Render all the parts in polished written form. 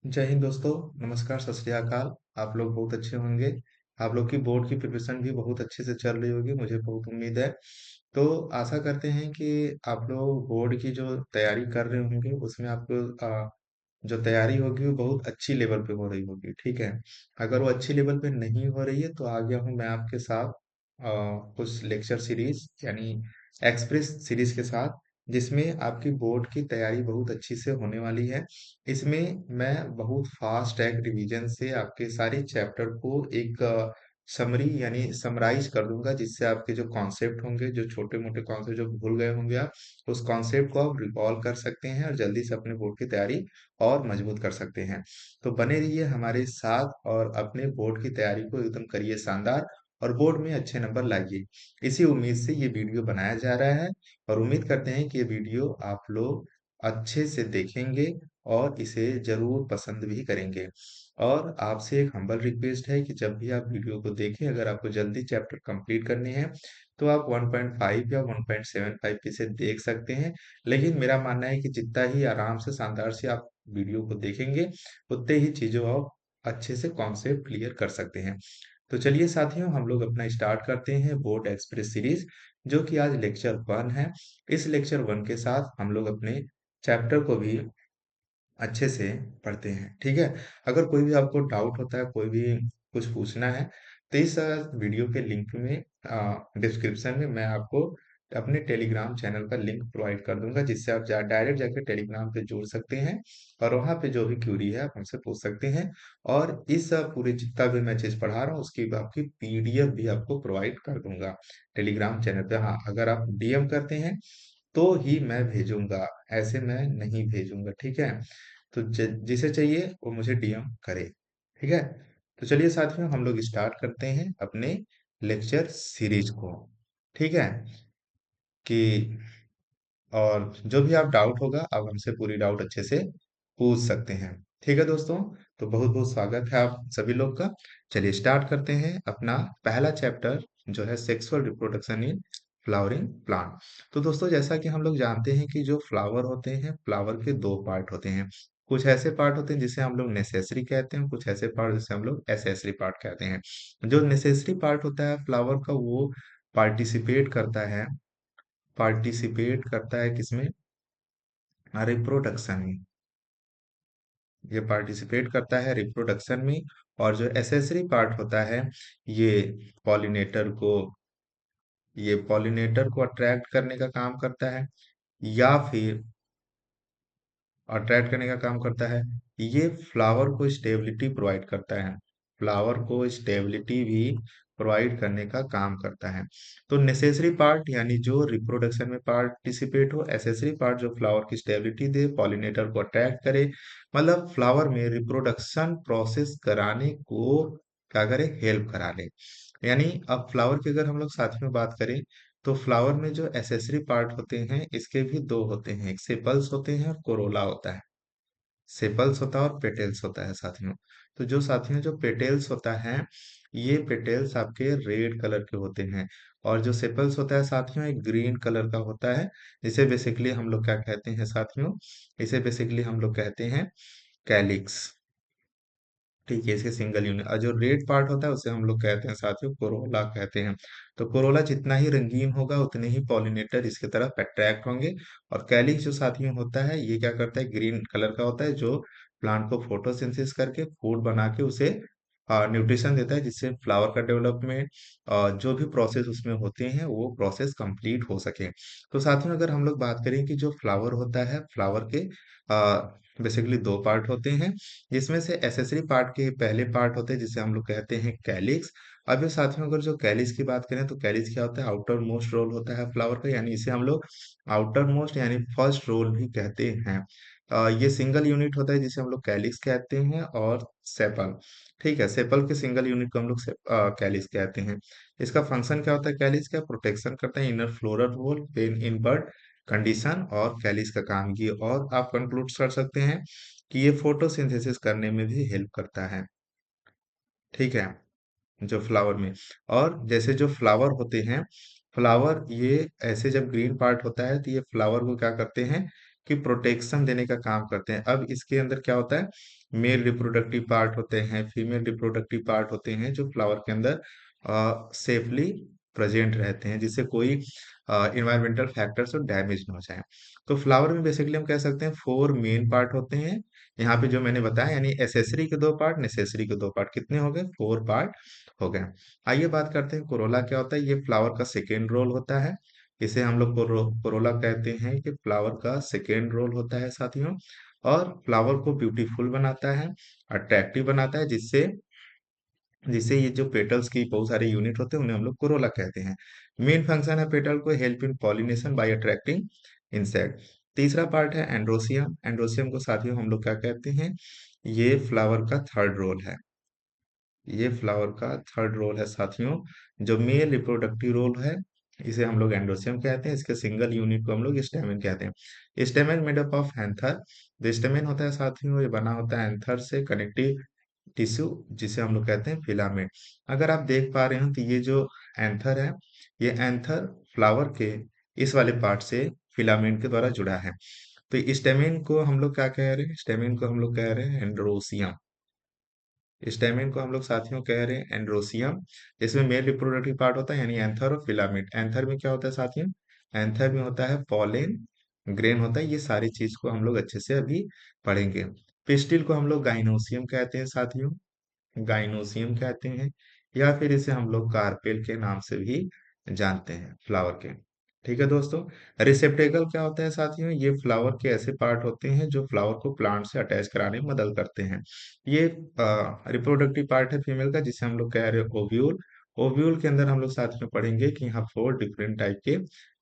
जय हिंद दोस्तों। नमस्कार, सत श्री अकाल। आप लोग बहुत अच्छे होंगे। आप लोग की बोर्ड की प्रिपरेशन भी बहुत अच्छे से चल रही होगी, मुझे बहुत उम्मीद है। तो आशा करते हैं कि आप लोग बोर्ड की जो तैयारी कर रहे होंगे उसमें आपको जो तैयारी होगी वो बहुत अच्छी लेवल पे हो रही होगी, ठीक है। अगर वो अच्छी लेवल पे नहीं हो रही है तो आ गया हूँ मैं आपके साथ कुछ लेक्चर सीरीज यानी एक्सप्रेस सीरीज के साथ, जिसमें आपकी बोर्ड की तैयारी बहुत अच्छी से होने वाली है। इसमें मैं बहुत फास्ट ट्रैक रिवीजन से आपके सारे चैप्टर को एक समरी यानी समराइज कर दूंगा, जिससे आपके जो कॉन्सेप्ट होंगे, जो छोटे मोटे कॉन्सेप्ट जो भूल गए होंगे आप, उस कॉन्सेप्ट को आप रिकॉल कर सकते हैं और जल्दी से अपने बोर्ड की तैयारी और मजबूत कर सकते हैं। तो बने रहिए हमारे साथ और अपने बोर्ड की तैयारी को एकदम करिए शानदार और बोर्ड में अच्छे नंबर लाइए। इसी उम्मीद से ये वीडियो बनाया जा रहा है और उम्मीद करते हैं कि ये वीडियो आप लोग अच्छे से देखेंगे और इसे जरूर पसंद भी करेंगे। और आपसे एक हम्बल रिक्वेस्ट है कि जब भी आप वीडियो को देखें, अगर आपको जल्दी चैप्टर कंप्लीट करने हैं तो आप 1.5 या 1.75 पे से देख सकते हैं। लेकिन मेरा मानना है कि जितना ही आराम से शानदार से आप वीडियो को देखेंगे, उतने ही चीजों आप अच्छे से कॉन्सेप्ट क्लियर कर सकते हैं। तो चलिए साथियों, हम लोग अपना स्टार्ट करते हैं बोर्ड एक्सप्रेस सीरीज, जो कि आज लेक्चर 1 है। इस लेक्चर 1 के साथ हम लोग अपने चैप्टर को भी अच्छे से पढ़ते हैं, ठीक है। अगर कोई भी आपको डाउट होता है, कोई भी कुछ पूछना है, तो इस वीडियो के लिंक में डिस्क्रिप्शन में मैं आपको अपने टेलीग्राम चैनल का लिंक प्रोवाइड कर दूंगा, जिससे आप डायरेक्ट जाकर टेलीग्राम पे जुड़ सकते हैं और वहां पे जो भी क्यूरी है आप हमसे पूछ सकते हैं। और इस पूरे जितना भी मैं चीज पढ़ा रहा हूँ उसकी भी आपकी पीडीएफ भी आपको प्रोवाइड कर दूंगा टेलीग्राम चैनल पे। हाँ, अगर आप डीएम करते हैं तो ही मैं भेजूंगा, ऐसे मैं नहीं भेजूंगा, ठीक है। तो जिसे चाहिए वो मुझे डीएम करे, ठीक है। तो चलिए साथियों, हम लोग स्टार्ट करते हैं अपने लेक्चर सीरीज को, ठीक है। कि और जो भी आप डाउट होगा आप हमसे पूरी डाउट अच्छे से पूछ सकते हैं, ठीक है दोस्तों। तो बहुत बहुत स्वागत है आप सभी लोग का। चलिए स्टार्ट करते हैं अपना पहला चैप्टर, जो है sexual reproduction in flowering plant. तो दोस्तों, जैसा कि हम लोग जानते हैं कि जो फ्लावर होते हैं, फ्लावर के दो पार्ट होते हैं। कुछ ऐसे पार्ट होते हैं जिसे हम लोग नेसेसरी कहते हैं, कुछ ऐसे पार्ट जिसे हम लोग एसेसरी पार्ट कहते हैं। जो नेसेसरी पार्ट होता है फ्लावर का, वो पार्टिसिपेट करता है, पार्टिसिपेट करता है किसमें? रिप्रोडक्शन में। ये पार्टिसिपेट करता है रिप्रोडक्शन में। और जो एसेसरी पार्ट होता है, ये पॉलिनेटर को ये पॉलिनेटर को अट्रैक्ट करने का काम करता है, या फिर अट्रैक्ट करने का काम करता है। ये फ्लावर को स्टेबिलिटी प्रोवाइड करता है, फ्लावर को स्टेबिलिटी भी प्रोवाइड करने का काम करता है। तो नेसेसरी पार्ट यानी जो रिप्रोडक्शन में पार्टिसिपेट हो, एसेसरी पार्ट जो फ्लावर की स्टेबिलिटी दे, पॉलिनेटर को अट्रैक्ट करे, मतलब फ्लावर में रिप्रोडक्शन प्रोसेस कराने को क्या करे, हेल्प करा ले। यानी अब फ्लावर की अगर हम लोग साथ में बात करें, तो फ्लावर में जो एसेसरी पार्ट होते हैं इसके भी दो होते हैं, एक सेपल्स होते हैं और कोरोला होता है। सेपल्स होता है और पेटेल्स होता है साथियों। तो जो साथियों जो पेटेल्स होता है, ये पेटेल्स आपके रेड कलर के होते हैं। और जो सेपल्स होता है साथियों, एक ग्रीन कलर का होता है। इसे बेसिकली हम लोग क्या कहते हैं साथियों? इसे बेसिकली हम लोग कहते हैं कैलिक्स, ठीक है। इसके सिंगल यूनिट और जो रेड पार्ट होता है उसे हम लोग कहते हैं साथियों कोरोला कहते हैं। तो कोरोला जितना ही रंगीन होगा उतने ही पॉलिनेटर इसके तरफ अट्रैक्ट होंगे। और कैलिक्स जो साथियों होता है, ये क्या करता है, ग्रीन कलर का होता है, जो प्लांट को फोटोसिंथेसिस करके फूड बना के उसे न्यूट्रिशन देता है, जिससे फ्लावर का डेवलपमेंट जो भी प्रोसेस उसमें होते हैं वो प्रोसेस कंप्लीट हो सके। तो साथियों, अगर हम लोग बात करें कि जो फ्लावर होता है, फ्लावर के बेसिकली दो पार्ट होते हैं, जिसमें से एसेसरी पार्ट के पहले पार्ट होते हैं जिसे हम लोग कहते हैं कैलिक्स। अब ये साथियों, अगर जो कैलिक्स की बात करें तो कैलिक्स क्या होता है, आउटर मोस्ट रोल होता है फ्लावर का, यानी इसे हम लोग आउटर मोस्ट यानी फर्स्ट रोल भी कहते हैं। ये सिंगल यूनिट होता है जिसे हम लोग कैलिक्स कहते हैं, और सेपल, ठीक है। सेपल के सिंगल यूनिट को हम लोग कैलिक्स कहते हैं। इसका फंक्शन क्या होता है, कैलिक्स का प्रोटेक्शन करता है inner floral whorl pain in bird condition, और कैलिक्स का काम ये, और आप कंक्लूड कर सकते हैं कि ये फोटोसिंथेसिस करने में भी हेल्प करता है, ठीक है, जो फ्लावर में। और जैसे जो फ्लावर होते हैं, फ्लावर ये ऐसे जब ग्रीन पार्ट होता है तो ये फ्लावर को क्या करते हैं, कि प्रोटेक्शन देने का काम करते हैं। अब इसके अंदर क्या होता है, मेल रिप्रोडक्टिव पार्ट होते हैं, फीमेल रिप्रोडक्टिव पार्ट होते हैं, जो फ्लावर के अंदर सेफली प्रेजेंट रहते हैं, जिससे कोई इन्वायरमेंटल फैक्टर्स और डैमेज ना हो जाए। तो फ्लावर में बेसिकली हम कह सकते हैं 4 मेन पार्ट होते हैं। यहाँ पे जो मैंने बताया, यानी एसेसरी के 2 पार्ट, नेसेसरी के 2 पार्ट, कितने हो गए, 4 पार्ट हो गए। आइए बात करते हैं कोरोला क्या होता है। ये फ्लावर का सेकेंड रोल होता है। इसे हम लोग कोरोला कहते हैं कि फ्लावर का सेकेंड रोल होता है साथियों। और फ्लावर को ब्यूटीफुल बनाता है, अट्रैक्टिव बनाता है, जिससे जिससे ये जो पेटल्स की बहुत सारे यूनिट होते हैं, उन्हें हम लोग कोरोला कहते हैं। मेन फंक्शन है पेटल को help in pollination by attracting insect. तीसरा पार्ट है एंड्रोसियम। एंड्रोसियम को साथियों हम लोग क्या कहते हैं, ये फ्लावर का थर्ड रोल है। ये फ्लावर का थर्ड रोल है साथियों। जो मेल रिप्रोडक्टिव रोल है, इसे हम लोग एंडोसियम कहते हैं। इसके सिंगल यूनिट को हम लोग स्टेमेन कहते हैं। Stamen made up of anther. जो स्टेमेन होता है साथियों, ये बना होता है एंथर से, कनेक्टिव टिश्यू, जिसे हम लोग कहते हैं फिलामेंट। अगर आप देख पा रहे हो तो ये जो एंथर है, ये एंथर फ्लावर के इस वाले पार्ट से फिलामेंट के द्वारा जुड़ा है। तो स्टेमेन को हम लोग क्या कह रहे हैं, स्टेमेन को हम लोग कह रहे हैं एंड्रोसियम। स्टेमिन को हम लोग साथियों कह रहे हैं एंड्रोसियम। इसमें मेल रिप्रोडक्टिव पार्ट होता है, यानी एंथर और फिलामेंट। एंथर में क्या होता है साथियों, एंथर में होता है पॉलेन ग्रेन होता है। ये सारी चीज को हम लोग अच्छे से अभी पढ़ेंगे। पिस्टिल को हम लोग गाइनोसियम कहते हैं साथियों, गाइनोसियम कहते हैं, या फिर इसे हम लोग कार्पेल के नाम से भी जानते हैं फ्लावर के। ठीक है दोस्तों। रिसेप्टेकल क्या होता है साथियों, ये फ्लावर के ऐसे पार्ट होते हैं जो फ्लावर को प्लांट से अटैच कराने में मदद करते हैं। ये रिप्रोडक्टिव पार्ट है फीमेल का, जिसे हम लोग कह रहे हैं ओव्यूल। ओव्यूल के अंदर हम लोग साथ में पढ़ेंगे कि यहाँ 4 डिफरेंट टाइप के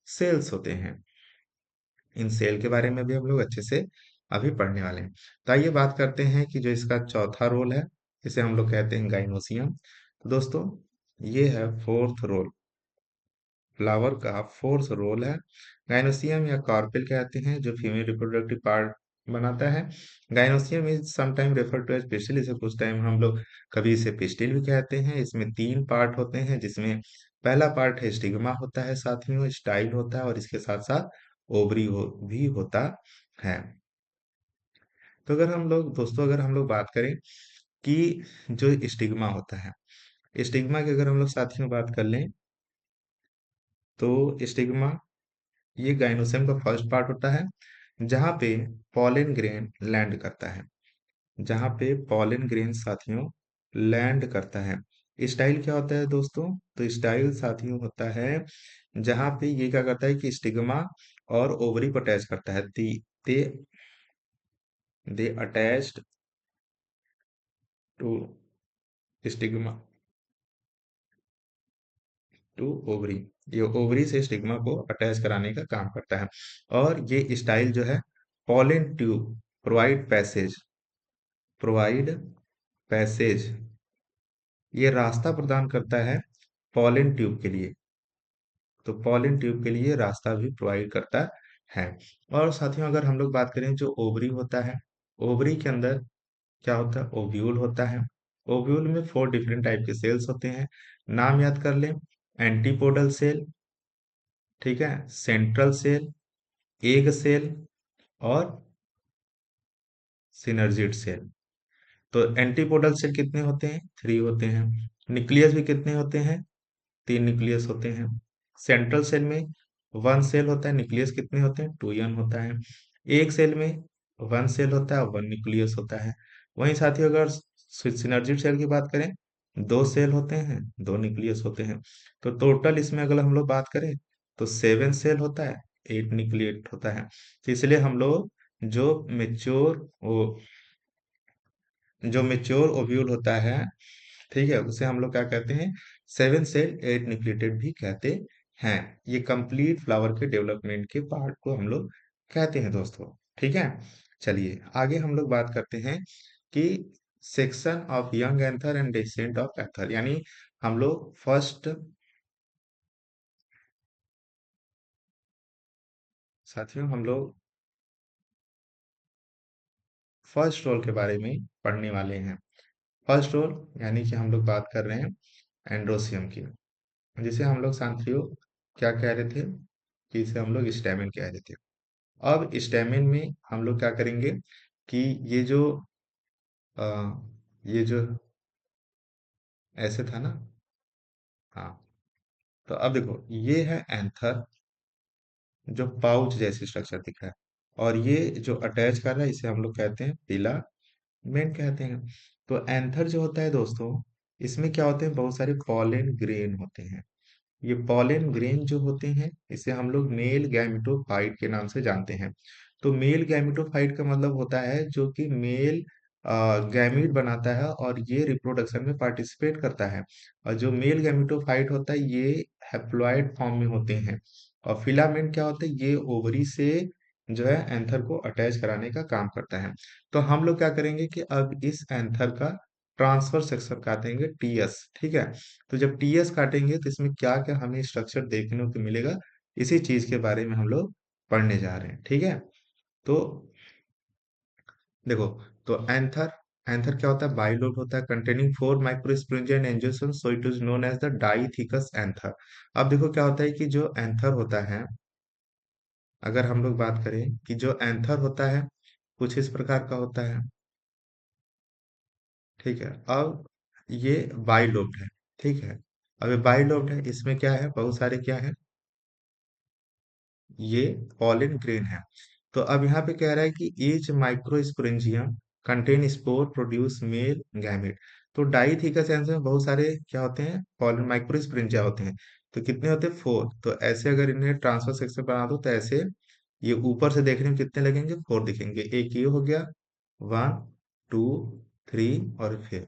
सेल्स होते हैं। इन सेल के बारे में भी हम लोग अच्छे से अभी पढ़ने वाले हैं। तो आइए बात करते हैं कि जो इसका चौथा रोल है, इसे हम लोग कहते हैं गाइनोसियम। तो दोस्तों, ये है फोर्थ रोल, फ्लावर का फोर्थ रोल है। गाइनोसियम या कार्पेल कहते हैं, जो फीमेल रिप्रोडक्टिव पार्ट बनाता है। Gynoecium is sometime refer to as pistil. इसे कुछ टाइम हम लोग कभी इसे पिस्टिल भी कहते हैं। इसमें 3 पार्ट होते हैं, जिसमें पहला पार्ट है स्टिग्मा होता है साथियों, स्टाइल होता है, और इसके साथ साथ ओवरी भी होता है। तो अगर हम लोग दोस्तों, अगर हम लोग बात करें कि जो स्टिग्मा होता है, स्टिग्मा की अगर हम लोग साथियों बात कर लें, तो स्टिग्मा ये गाइनोसियम का फर्स्ट पार्ट होता है, जहाँ पे पॉलन ग्रेन लैंड करता है। जहाँ पे पॉलन ग्रेन साथियों लैंड करता है। स्टाइल क्या होता है दोस्तों, तो स्टाइल साथियों होता है जहाँ पे ये क्या करता है कि स्टिग्मा और ओवरी को अटैच करता है। They they attached to stigma to ovary. ये ओवरी से स्टिग्मा को अटैच कराने का काम करता है। और ये स्टाइल जो है, पॉलन ट्यूब प्रोवाइड पैसेज, ये रास्ता प्रदान करता है पॉलन ट्यूब के लिए। तो पॉलन ट्यूब के लिए रास्ता भी प्रोवाइड करता है। और साथियों, अगर हम लोग बात करें जो ओवरी होता है, ओवरी के अंदर क्या होता है, ओव्यूल होता है। ओव्यूल में 4 डिफरेंट टाइप के सेल्स होते हैं। नाम याद कर लें, एंटीपोडल सेल, ठीक है, सेंट्रल सेल, एग सेल, और सिनर्जिड सेल। तो एंटीपोडल सेल कितने होते हैं, 3 होते हैं। न्यूक्लियस भी कितने होते हैं, 3 न्यूक्लियस होते हैं। सेंट्रल सेल में 1 सेल होता है, न्यूक्लियस कितने होते हैं, 2 n होता है। एक सेल में 1 सेल होता है, 1 न्यूक्लियस होता है। वहीं साथियों, अगर सिनर्जिड सेल की बात करें, 2 सेल होते हैं, 2 न्यूक्लियस होते हैं। तो टोटल इसमें अगर हम लोग बात करें, तो 7 सेल होता है, 8 न्यूक्लिएट होता है। तो इसलिए हम लोग जो मेच्योर जो मेच्योर ओव्यूल होता है, ठीक है, उसे हम लोग क्या कहते हैं, 7 सेल 8 न्यूक्लिएटेड भी कहते हैं। ये कंप्लीट फ्लावर के डेवलपमेंट के पार्ट को हम लोग कहते हैं दोस्तों। ठीक है, चलिए आगे हम लोग बात करते हैं कि section of young anther and descent of anther, यानी हम लोग साथियों हम लोग फर्स्ट रोल के बारे में पढ़ने वाले हैं। फर्स्ट रोल यानी कि हम लोग बात कर रहे हैं एंड्रोसियम की, जिसे हम लोग साथियों क्या कह रहे थे, कि इसे हम लोग स्टेमिन कह रहे थे। अब स्टेमिन में हम लोग क्या करेंगे कि ये जो अ, ये जो ऐसे था ना, हाँ, तो अब देखो ये है एंथर, जो पाउच जैसी स्ट्रक्चर दिख रहा है, और ये जो अटैच कर रहा है इसे हम लोग कहते हैं फिलामेंट कहते हैं। तो एंथर जो होता है दोस्तों, इसमें क्या होते हैं, बहुत सारे पॉलन ग्रेन होते हैं। ये पॉलन ग्रेन जो होते हैं इसे हम लोग मेल गैमेटोफाइट के नाम से जानते हैं। तो मेल गैमेटोफाइट का मतलब होता है जो कि मेल गैमीट बनाता है और ये रिप्रोडक्शन में पार्टिसिपेट करता है। और जो मेल गैमेटोफाइट होता है ये हैप्लॉइड फॉर्म में होते हैं। और फिलामेंट क्या होता है, ये ओवरी से जो है एंथर को अटैच कराने का काम करता है। तो हम लोग क्या करेंगे कि अब इस एंथर का ट्रांसफर सेक्शन काटेंगे टीएस, ठीक है। तो जब टीएस काटेंगे तो इसमें क्या क्या हमें स्ट्रक्चर देखने को मिलेगा, इसी चीज के बारे में हम लोग पढ़ने जा रहे हैं, ठीक है। तो देखो, तो एंथर एंथर क्या होता है, बाइलोब होता है containing 4 microsporangia and angiosperm, so it is known as the dithecous anther. अब देखो क्या होता है कि जो एंथर होता है, अगर हम लोग बात करें कि जो एंथर होता है कुछ इस प्रकार का होता है, ठीक है। अब ये बाइलोब्ड है, ठीक है। अब ये बाइलोब्ड है, इसमें क्या है, बहुत सारे क्या है, ये पॉलन ग्रेन है। तो अब यहाँ पे कह रहा है कि each microsporangium contain spore produce male gamete. तो डाइथिकस एंथर में बहुत सारे क्या होते हैं, पॉलन माइक्रोस्पोरेंजिया होते हैं। तो कितने होते हैं, 4। तो ऐसे अगर इन्हें ट्रांसफर सेक्शन बना दो तो ऐसे ये ऊपर से देखने में कितने लगेंगे, 4 दिखेंगे। एक ये हो गया, 1 2 3, और फिर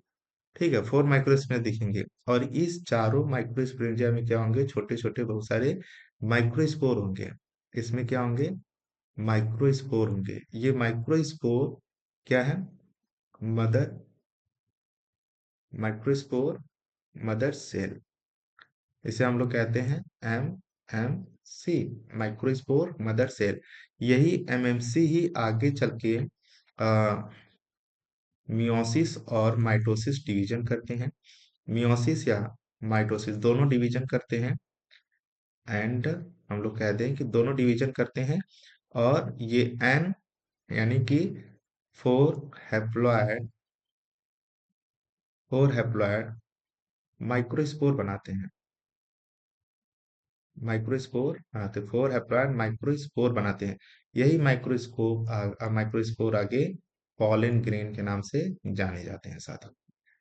ठीक है 4 माइक्रोस्फीयर दिखेंगे। और इस चारों माइक्रोस्पोरेंजिया में क्या होंगे, छोटे छोटे बहुत सारे माइक्रोस्पोर होंगे। इसमें क्या होंगे, माइक्रोस्पोर होंगे। ये माइक्रोस्पोर क्या है, मदर माइक्रोस्पोर मदर सेल, इसे हम लोग कहते हैं एमएमसी, माइक्रोस्पोर मदर सेल। यही एमएमसी ही आगे चल के मियोसिस और माइटोसिस डिवीजन करते हैं। मियोसिस या माइटोसिस दोनों डिवीजन करते हैं, एंड हम लोग कहते हैं कि दोनों डिवीजन करते हैं। और ये एन यानी कि four haploid four haploid microspore बनाते हैं। माइक्रोस्पोर बनाते, 4 हैप्लॉयड माइक्रोस्पोर बनाते हैं। यही माइक्रोस्पोर आगे पॉलन ग्रेन के नाम से जाने जाते हैं साथ।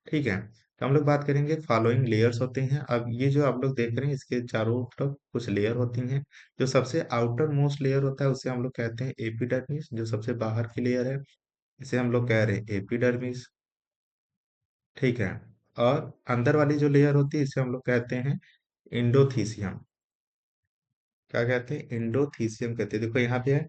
ठीक है, तो हम लोग बात करेंगे फॉलोइंग लेयर्स होते हैं। अब ये जो आप लोग देख रहे हैं इसके चारों तरफ कुछ लेयर होती हैं। जो सबसे आउटर मोस्ट लेयर होता है उसे हम लोग कहते हैं एपिडर्मिस, जो सबसे बाहर की लेयर है इसे हम लोग कह रहे हैं एपिडर्मिस, ठीक है। और अंदर वाली जो लेयर होती है इसे हम लोग कहते हैं इंडोथीसियम। क्या कहते हैं, इंडोथीसियम कहते हैं। देखो यहाँ पे है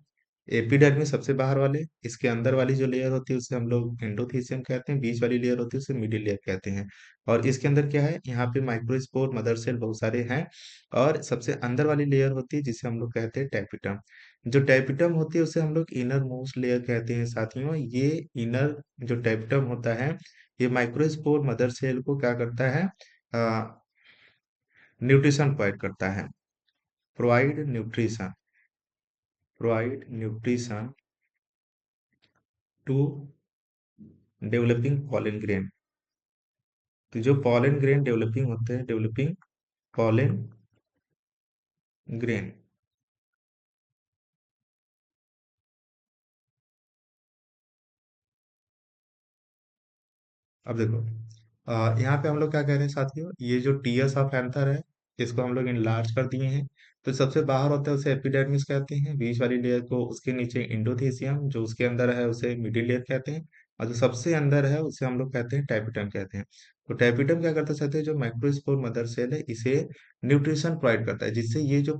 एपिडर्मिस सबसे बाहर वाले, इसके अंदर वाली जो लेयर होती है उसे हम लोग इंडोथीसियम कहते हैं, बीच वाली लेयर होती है उसे मिडिल लेयर कहते हैं। और इसके अंदर क्या है, यहाँ पे माइक्रोस्पोर मदर सेल बहुत सारे हैं। और सबसे अंदर वाली लेयर होती है जिसे हम लोग कहते हैं टैपिटम। जो टैपिटम होती है उसे हम लोग इनर मोस्ट लेयर कहते हैं साथियों। ये इनर जो टैपिटम होता है, ये माइक्रोस्पोर मदर सेल को क्या करता है, न्यूट्रिशन प्रोवाइड करता है। Provide nutrition provide nutrition to developing pollen grain. तो जो पॉलन ग्रेन डेवलपिंग होते हैं, डेवलपिंग पॉलन ग्रेन। अब देखो, यहाँ पे हम लोग क्या कह रहे हैं साथियों, ये जो टीएस ऑफ एंथर है इसको हम लोग इनलार्ज कर दिए हैं। तो सबसे बाहर होता है उसे एपिडर्मिस कहते हैं, बीच वाली लेयर को उसके नीचे इंडोथीसियम, जो उसके अंदर है उसे मिडिल लेयर कहते हैं, और जो सबसे अंदर है उसे हम लोग कहते हैं टैपिटम कहते हैं। तो टैपिटम क्या करता है साथियों, जो माइक्रोस्पोर मदर सेल है इसे न्यूट्रिशन प्रोवाइड करता है, जिससे ये जो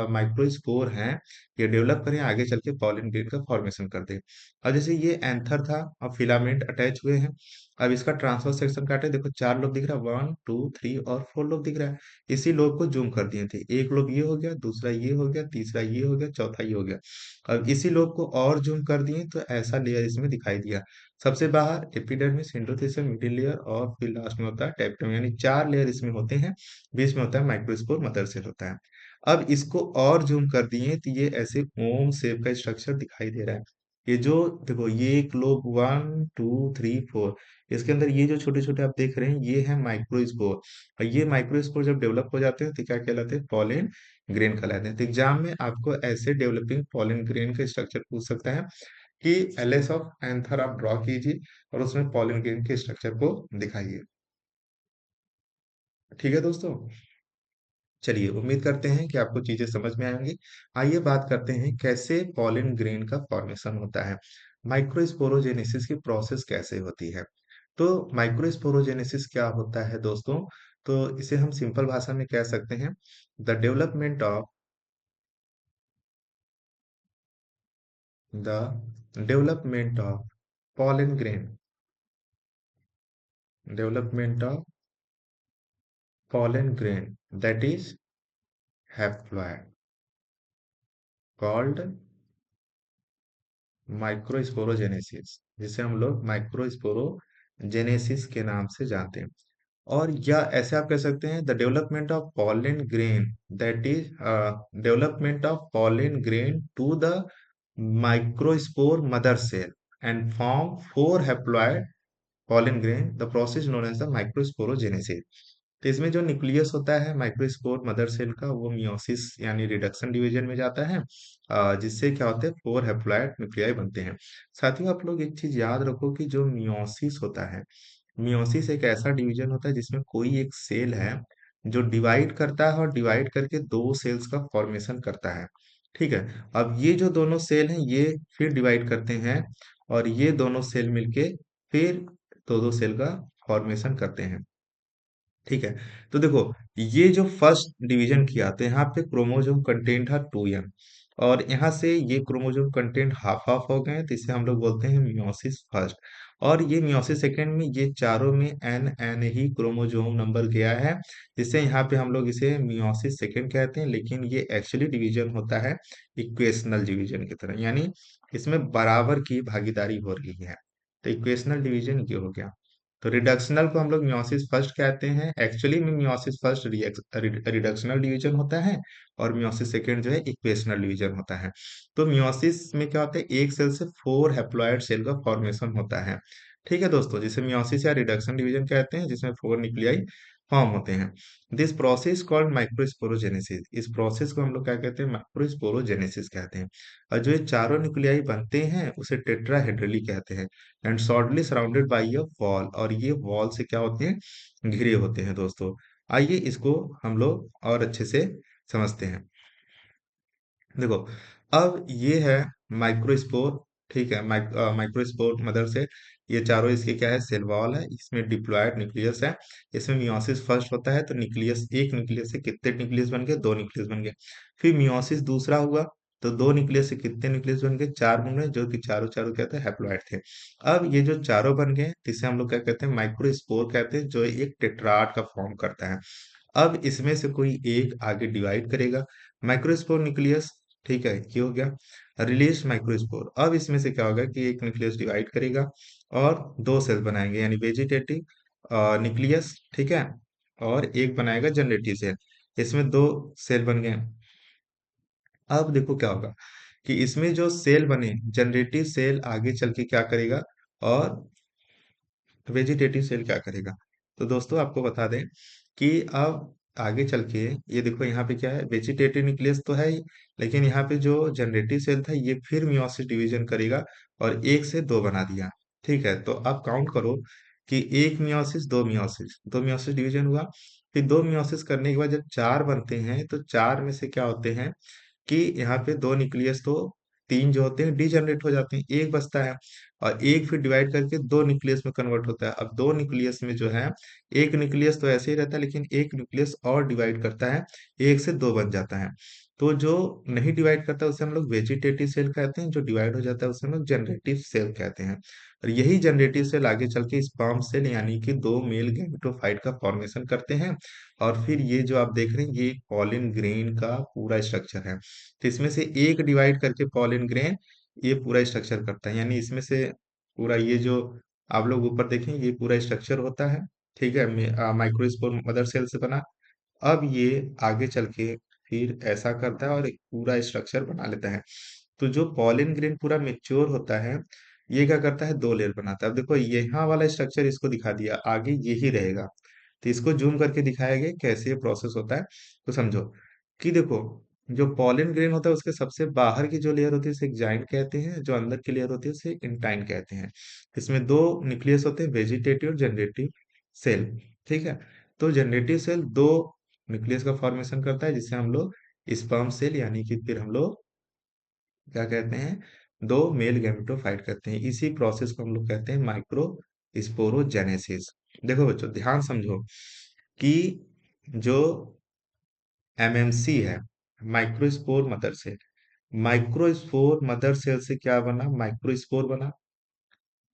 माइक्रोस्पोर हैं ये डेवलप करें आगे चल के पॉलन ग्रेन का फॉर्मेशन कर दे। और जैसे ये एंथर था, अब फिलामेंट अटैच हुए हैं। अब इसका ट्रांसफर सेक्शन काटे, देखो 4 लोब दिख रहा है, 1 2 3 और 4 लोब दिख रहा है। इसी लोब को जूम कर दिए थे, एक लोब ये हो गया, दूसरा ये हो गया, तीसरा ये हो गया, चौथा ये हो गया। अब इसी लोब को और जूम कर दिए तो ऐसा लेयर इसमें दिखाई दिया। सबसे बाहर एपिडर्मिस, इंडोथेलियम, मिडिल लेयर, और फिर लास्ट में होता है टेप्टम, यानी 4 लेयर इसमें होते हैं। बीच में होता है माइक्रोस्पोर, मदर सेल होता है। अब इसको और जूम कर दिए तो ये ऐसे ओम शेप का स्ट्रक्चर दिखाई दे रहा है। ये जो देखो, ये एक लोब 1 2 3 4, इसके अंदर ये जो छोटे छोटे आप देख रहे हैं ये है माइक्रोस्पोर। और ये माइक्रोस्पोर जब डेवलप हो जाते हैं तो क्या कहलाते हैं? पॉलन ग्रेन कहलाते हैं। तो एग्जाम में आपको ऐसे डेवलपिंग पॉलन ग्रेन का स्ट्रक्चर पूछ सकता है कि एलएस ऑफ एंथर आप ड्रॉ कीजिए और उसमें पॉलन ग्रेन के स्ट्रक्चर को दिखाइए। ठीक है दोस्तों, चलिए उम्मीद करते हैं कि आपको चीजें समझ में आएंगी। आइए बात करते हैं कैसे पॉलन ग्रेन का फॉर्मेशन होता है, माइक्रोस्पोरोजेनेसिस की प्रोसेस कैसे होती है। तो माइक्रोस्पोरोजेनेसिस क्या होता है दोस्तों? तो इसे हम सिंपल भाषा में कह सकते हैं, the development of the pollen grain development of pollen grain, that is haploid, called microsporogenesis, जिसे हम लोग माइक्रोस्पोरोजेनेसिस के नाम से जानते हैं। और या ऐसे आप कह सकते हैं, the development of pollen grain, that is development of pollen grain to the microspore mother cell and form 4 haploid pollen grain, the process known as the microsporogenesis। तो इसमें जो न्यूक्लियस होता है माइक्रोस्पोर मदर सेल का, वो meiosis यानी reduction division में जाता है, जिससे क्या होता है 4 हैप्लॉइड न्यूक्लियाई बनते हैं। साथियों आप लोग एक चीज याद रखो कि जो मियोसिस होता है, मियोसिस एक ऐसा डिवीजन होता है जिसमें कोई एक सेल है जो डिवाइड करता है और डिवाइड करके 2 सेल्स का फॉर्मेशन करता है। ठीक है, अब ये जो दोनों सेल हैं ये फिर डिवाइड करते हैं और ये दोनों सेल मिलके फिर दो दो सेल का फॉर्मेशन करते हैं। ठीक है, तो देखो, ये जो फर्स्ट डिवीजन किया तो यहाँ पे क्रोमोसोम कंटेंट है 2n, और यहाँ से ये क्रोमोसोम कंटेंट हाफ हाफ हो गए, तो इसे हम लोग बोलते हैं मियोसिस फर्स्ट। और ये मियोसिस सेकेंड में ये चारों में एन एन ही क्रोमोसोम नंबर गया है, जिससे यहाँ पे हम लोग इसे मियोसिस सेकेंड कहते हैं, लेकिन ये एक्चुअली डिवीजन होता है इक्वेशनल डिवीजन की तरह, यानी इसमें बराबर की भागीदारी हो रही है। तो इक्वेशनल डिवीजन ये हो गया। तो रिडक्शनल को हम लोग मियोसिस फर्स्ट कहते हैं, एक्चुअली में मियोसिस फर्स्ट रिडक्शनल डिवीजन होता है और मियोसिस सेकेंड जो है इक्वेशनल डिवीजन होता है। तो मियोसिस में क्या होता है, एक सेल से 4 हैप्लॉइड सेल का फॉर्मेशन होता है। ठीक है दोस्तों, जिसे मियोसिस या रिडक्शन डिवीजन कहते हैं, जिसमें 4 न्यूक्लियाई फॉर्म होते हैं। दिस प्रोसेस कॉल्ड माइक्रोस्पोरोजेनेसिस, इस प्रोसेस को हम लोग क्या कहते हैं? माइक्रोस्पोरोजेनेसिस कहते हैं। और जो ये चारों न्यूक्लियाई बनते हैं उसे टेट्राहेड्रली कहते हैं, and shortly surrounded by a wall, और ये वॉल से क्या होते हैं? घिरे होते हैं दोस्तों। आइए इसको हम लोग और अच्छे से समझते हैं। देखो, अब ये है माइक्रोस्पोर। ठीक है, माइक्रोस्पोर मदर से ये चारों इसके क्या है? सेल वॉल है, इसमें डिप्लॉयड न्यूक्लियस है। इसमें मियोसिस फर्स्ट होता है तो न्यूक्लियस, एक न्यूक्लियस से कितने न्यूक्लियस बन गए? 2 न्यूक्लियस बन गए। फिर मियोसिस दूसरा हुआ तो 2 न्यूक्लियस से कितने न्यूक्लियस बन गए? 4 बन गए, जो कि चारों चारों क्या थे? हैप्लॉइड थे। अब ये जो चारों बन गए इसे हम लोग क्या कहते हैं? माइक्रोस्पोर कहते हैं, जो एक टेट्राड का फॉर्म करता है। अब इसमें से कोई एक आगे डिवाइड करेगा, माइक्रोस्पोर न्यूक्लियस। ठीक है, ये हो गया रिलीज माइक्रोस्पोर। अब इसमें से क्या होगा कि एक न्यूक्लियस डिवाइड करेगा और 2 सेल बनाएंगे, यानी वेजिटेटिव न्यूक्लियस। ठीक है, और एक बनाएगा जनरेटिव सेल। इसमें 2 सेल बन गए। अब देखो क्या होगा कि इसमें जो सेल बने, जनरेटिव सेल आगे चल के क्या करेगा और वेजिटेटिव सेल क्या करेगा। तो दोस्तों आपको बता दें कि अब आगे चल के ये देखो, यहाँ पे क्या है? वेजिटेटिव न्यूक्लियस तो है ही, लेकिन यहाँ पे जो जनरेटिव सेल था ये फिर मियोसिस डिवीजन करेगा और 1 से 2 बना दिया। ठीक है, तो अब काउंट करो कि एक मियोसिस, 2 मियोसिस, 2 मियोसिस डिवीजन हुआ। फिर 2 मियोसिस करने के बाद जब 4 बनते हैं तो 4 में से क्या होते हैं कि यहाँ पे 2 न्यूक्लियस तो 3 जो होते हैं डीजनरेट हो जाते हैं, एक बचता है, और एक फिर डिवाइड करके 2 न्यूक्लियस में कन्वर्ट होता है। अब 2 न्यूक्लियस में जो है, एक न्यूक्लियस तो ऐसे ही रहता है, लेकिन एक न्यूक्लियस और डिवाइड करता है, 1 से 2 बन जाता है। तो जो नहीं डिवाइड करता उसे हम लोग वेजिटेटिव सेल कहते हैं, जो डिवाइड हो जाता है उसे हम लोग जनरेटिव सेल कहते हैं। और यही जनरेटिव सेल आगे चल के स्पर्म सेल यानी कि 2 मेल गैमेटोफाइट का फॉर्मेशन करते हैं। और फिर ये जो आप देख रहे हैं ये पॉलिन ग्रेन का पूरा स्ट्रक्चर है। तो इसमें से एक डिवाइड करके पॉलिन ग्रेन ये पूरा स्ट्रक्चर करता है, यानी इसमें से पूरा ये जो आप लोग ऊपर देखें ये पूरा स्ट्रक्चर होता है। ठीक है, माइक्रोस्पोर मदर सेल से बना। अब ये आगे चल के फिर ऐसा करता है और एक पूरा स्ट्रक्चर बना लेता है। तो जो पॉलिन ग्रेन पूरा मेच्योर होता है, ये क्या करता है, दो लेयर बनाता है। अब देखो यहाँ वाला स्ट्रक्चर इसको दिखा दिया, आगे यही रहेगा। तो इसको जूम करके दिखाया गया कैसे ये प्रोसेस होता है। तो समझो कि देखो, जो पॉलिन ग्रेन होता है उसके सबसे बाहर की जो लेयर होती है उसे एक्जाइम कहते हैं, जो अंदर की लेयर होती है उसे इंटाइन कहते हैं। इसमें दो न्यूक्लियस होते हैं, वेजिटेटिव और जनरेटिव सेल। ठीक है, तो जनरेटिव सेल दो न्यूक्लियस का फॉर्मेशन करता है, जिसे हम लोग स्पर्म सेल यानी कि फिर हम लोग क्या कहते हैं, दो मेल गैमेटोफाइट कहते हैं। इसी प्रोसेस को हम लोग कहते हैं माइक्रो स्पोरोजेनेसिस। देखो बच्चों ध्यान समझो कि जो एमएमसी है, microspore mother cell, microspore mother cell से क्या बना, माइक्रोस्पोर बना,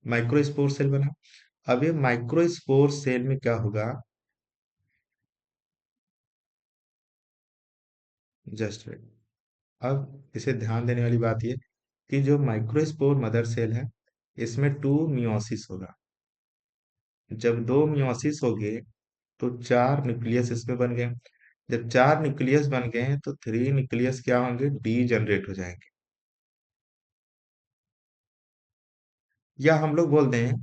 माइक्रोस्पोर सेल बना। अब ये माइक्रोस्पोर सेल में क्या होगा, जस्ट वेट। अब इसे ध्यान देने वाली बात ये कि जो माइक्रोस्पोर मदर सेल है, इसमें टू मियोसिस होगा। जब दो मियोसिस हो गए तो चार न्यूक्लियस इसमें बन गए। जब चार न्यूक्लियस बन गए हैं तो थ्री न्यूक्लियस क्या होंगे, डी जनरेट हो जाएंगे। या हम लोग बोल दें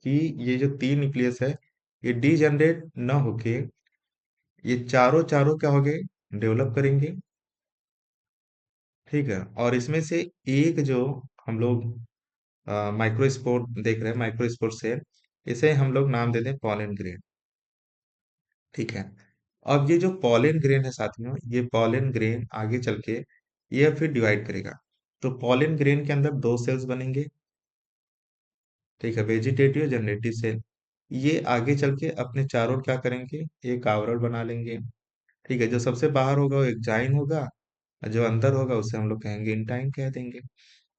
कि ये जो तीन न्यूक्लियस है, ये डी जनरेट न होके ये चारों चारों क्या हो गए, डेवलप करेंगे। ठीक है, और इसमें से एक जो हम लोग माइक्रोस्पोर देख रहे हैं, माइक्रोस्पोर सेल, इसे हम लोग नाम देते हैं पॉलन ग्रेन। ठीक है, अब ये जो पॉलन ग्रेन है साथियों, ये पॉलन ग्रेन आगे चल के ये फिर डिवाइड करेगा। तो पॉलन ग्रेन के अंदर दो सेल्स बनेंगे। ठीक है, वेजिटेटिव जनरेटिव सेल। ये आगे चल के अपने चारों क्या करेंगे, एक आवरण बना लेंगे। ठीक है, जो सबसे बाहर होगा वो एक्जाइन होगा, और जो अंदर होगा उसे हम लोग कहेंगे इंटाइन कह देंगे।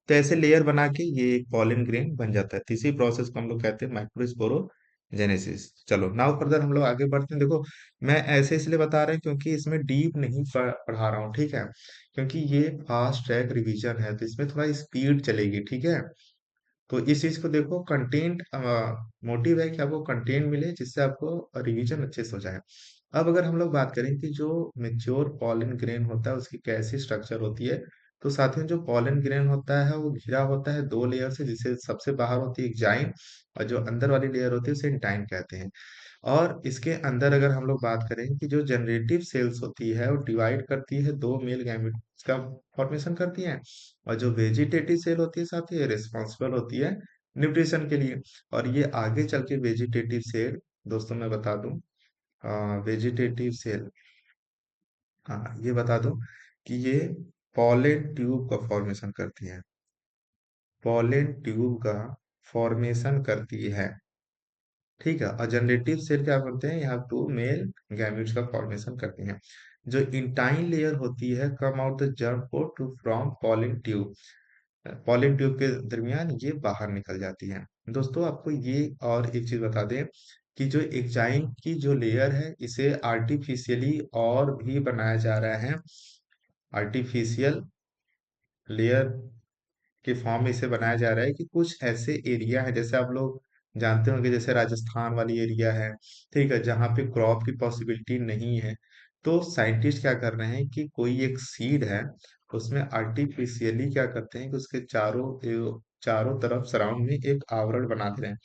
तो ऐसे लेयर बना के ये एक पॉलिन ग्रेन बन जाता है। तो इसी प्रोसेस को हम लोग कहते हैं माइक्रोस्पोरोजेनेसिस। चलो नाउ फर्दर हम लोग आगे बढ़ते हैं। देखो मैं ऐसे इसलिए बता रहा हूँ क्योंकि इसमें डीप नहीं पढ़ा रहा हूँ, ठीक है, क्योंकि ये फास्ट ट्रैक रिवीजन है तो इसमें थोड़ा स्पीड चलेगी। ठीक है, तो इस चीज को देखो, कंटेंट मोटिव है कि आपको कंटेंट मिले जिससे आपको रिवीजन अच्छे से हो जाए। अब अगर हम लोग बात करें कि जो मेच्योर पॉलन ग्रेन होता है उसकी कैसी स्ट्रक्चर होती है, तो साथ में जो पॉलन ग्रेन होता है वो घिरा होता है दो लेयर से, जिसे सबसे बाहर होती है एक्जाइम और जो अंदर वाली लेयर होती है उसे इंटाइन कहते हैं। और इसके अंदर अगर हम लोग बात करें कि जो जनरेटिव सेल्स होती है वो डिवाइड करती है, दो मेल गैमेट्स का फॉर्मेशन करती है। और जो वेजिटेटिव सेल होती है साथ ही रिस्पॉन्सिबल होती है न्यूट्रिशन के लिए। और ये आगे चल के वेजिटेटिव सेल, दोस्तों मैं बता दूं, वेजिटेटिव सेल, हाँ ये बता दूं कि ये पॉलन ट्यूब का फॉर्मेशन करती है, पॉलन ट्यूब का फॉर्मेशन करती है। ठीक है, और जनरेटिव सेल क्या करते हैं, यहाँ टू मेल गैमेट्स का फॉर्मेशन करते हैं। जो इंटाइन लेयर होती है come out the germ pore to from pollen tube, pollen tube के दरमियान ये बाहर निकल जाती है। दोस्तों आपको ये और एक चीज बता दें कि जो एक्जाइम की जो लेयर है इसे आर्टिफिशियली और भी बनाया जा रहा है। आर्टिफिशियल लेयर के फॉर्म में इसे बनाया जा रहा है कि कुछ ऐसे एरिया है, जैसे आप लोग जानते होंगे जैसे राजस्थान वाली एरिया है, ठीक है, जहाँ पे क्रॉप की पॉसिबिलिटी नहीं है। तो साइंटिस्ट क्या कर रहे हैं कि कोई एक सीड है, उसमें आर्टिफिशियली क्या करते हैं कि उसके चारों तरफ सराउंड में एक आवरण बना दे रहे हैं,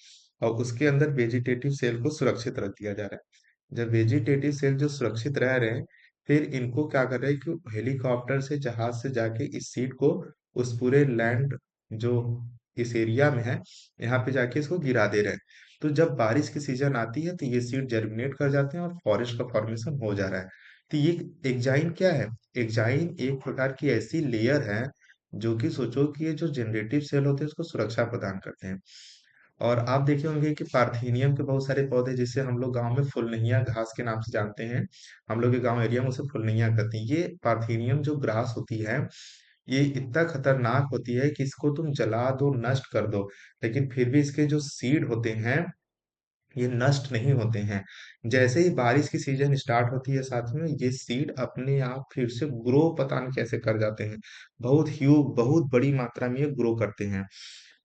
और उसके अंदर वेजिटेटिव सेल को सुरक्षित रख दिया जा रहा है। जब वेजिटेटिव सेल जो सुरक्षित रह रहे हैं, फिर इनको क्या कर रहे हैं कि हेलीकॉप्टर से जहाज से जाके इस सीड को उस पूरे लैंड जो इस एरिया में है यहाँ पे जाके इसको गिरा दे रहे हैं। तो जब बारिश की सीजन आती है तो ये सीड जर्मिनेट कर जाते हैं और फॉरेस्ट का फॉर्मेशन हो जा रहा है। तो ये एक्जाइन क्या है, एक्जाइन एक प्रकार की ऐसी लेयर है जो कि सोचो कि ये जो जनरेटिव सेल होते हैं उसको सुरक्षा प्रदान करते हैं। और आप देखे होंगे कि पार्थेनियम के बहुत सारे पौधे, जिसे हम लोग गांव में फुलनैया घास के नाम से जानते हैं, हम लोग के गांव एरिया में उसे फुलनैया कहते हैं। ये पार्थेनियम जो ग्रास होती है, ये इतना खतरनाक होती है कि इसको तुम जला दो, नष्ट कर दो, लेकिन फिर भी इसके जो सीड होते हैं ये नष्ट नहीं होते हैं। जैसे ही बारिश की सीजन स्टार्ट होती है साथ में ये सीड अपने आप फिर से ग्रो पता नहीं कैसे कर जाते हैं, बहुत बड़ी मात्रा में ये ग्रो करते हैं।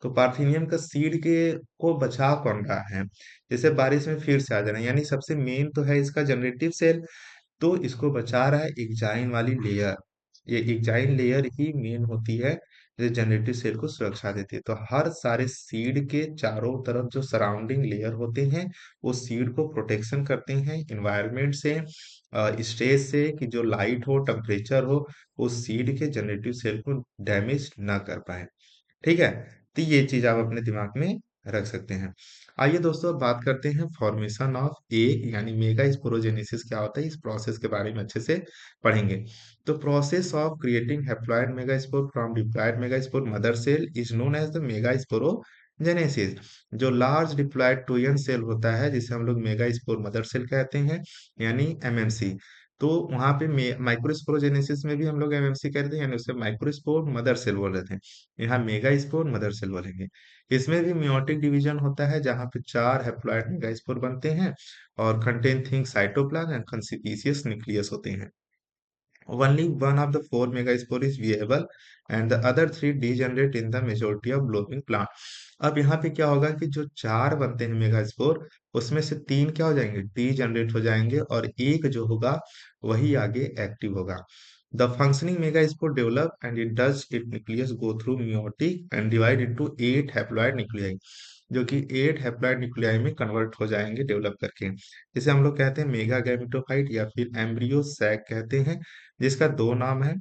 तो पार्थिनियम का सीड के को बचा कौन रहा है? जैसे बारिश में फिर से आ जाना, यानी सबसे मेन तो है इसका जनरेटिव सेल, तो इसको बचा रहा है एक्जाइन वाली लेयर। ये एक्जाइन लेयर ही मेन होती है जो जनरेटिव सेल को सुरक्षा देती है। तो हर सारे सीड के चारों तरफ जो सराउंडिंग लेयर होते हैं वो सीड को प्रोटेक्शन करते हैं इन्वायरमेंट से, स्ट्रेस से, कि जो लाइट हो, टेम्परेचर हो, वो सीड के जनरेटिव सेल को डैमेज ना कर पाए। ठीक है, तो ये चीज आप अपने दिमाग में रख सकते हैं। आइए दोस्तों, अब बात करते हैं फॉर्मेशन ऑफ एग यानी मेगा स्पोरोजेनेसिस क्या होता है, इस प्रोसेस के बारे में अच्छे से पढ़ेंगे। तो process of creating haploid megaspore from diploid megaspore mother cell is known as the megasporogenesis. जो लार्ज डिप्लॉइड टोयन सेल होता है जिसे हम लोग मेगा स्पोर मदर सेल कहते हैं, यानी एमएमसी। तो वहां पे माइक्रोस्पोरोजेनेसिस में भी हम लोग एमएमसी कहते हैं, यानी उसे माइक्रोस्पोर मदर सेल बोल रहे थे। यहाँ मेगा स्पोर मदर सेल बोलेंगे। इसमें भी मियोटिक डिवीजन होता है जहाँ पे 4 हैप्लॉइड मेगा स्पोर बनते हैं और contain thin cytoplasm and conspicuous nucleus होते हैं। Only one of the four megaspore is viable and the other three degenerate in the majority of blooming plant. अब यहाँ पे क्या होगा कि जो 4 बनते हैं मेगास्पोर, उसमें से 3 क्या हो जाएंगे, डीजनरेट हो जाएंगे, और एक जो होगा वही आगे एक्टिव होगा। The functioning megaspore develop and it does its nucleus go through meiotic and divide into 8 haploid nuclei, जो कि 8 हैप्लॉइड न्यूक्लियाई में कन्वर्ट हो जाएंगे डेवलप करके, जिसे हम लोग कहते हैं मेगा गैमेटोफाइट या फिर एम्ब्रियो सैक कहते हैं, जिसका दो नाम है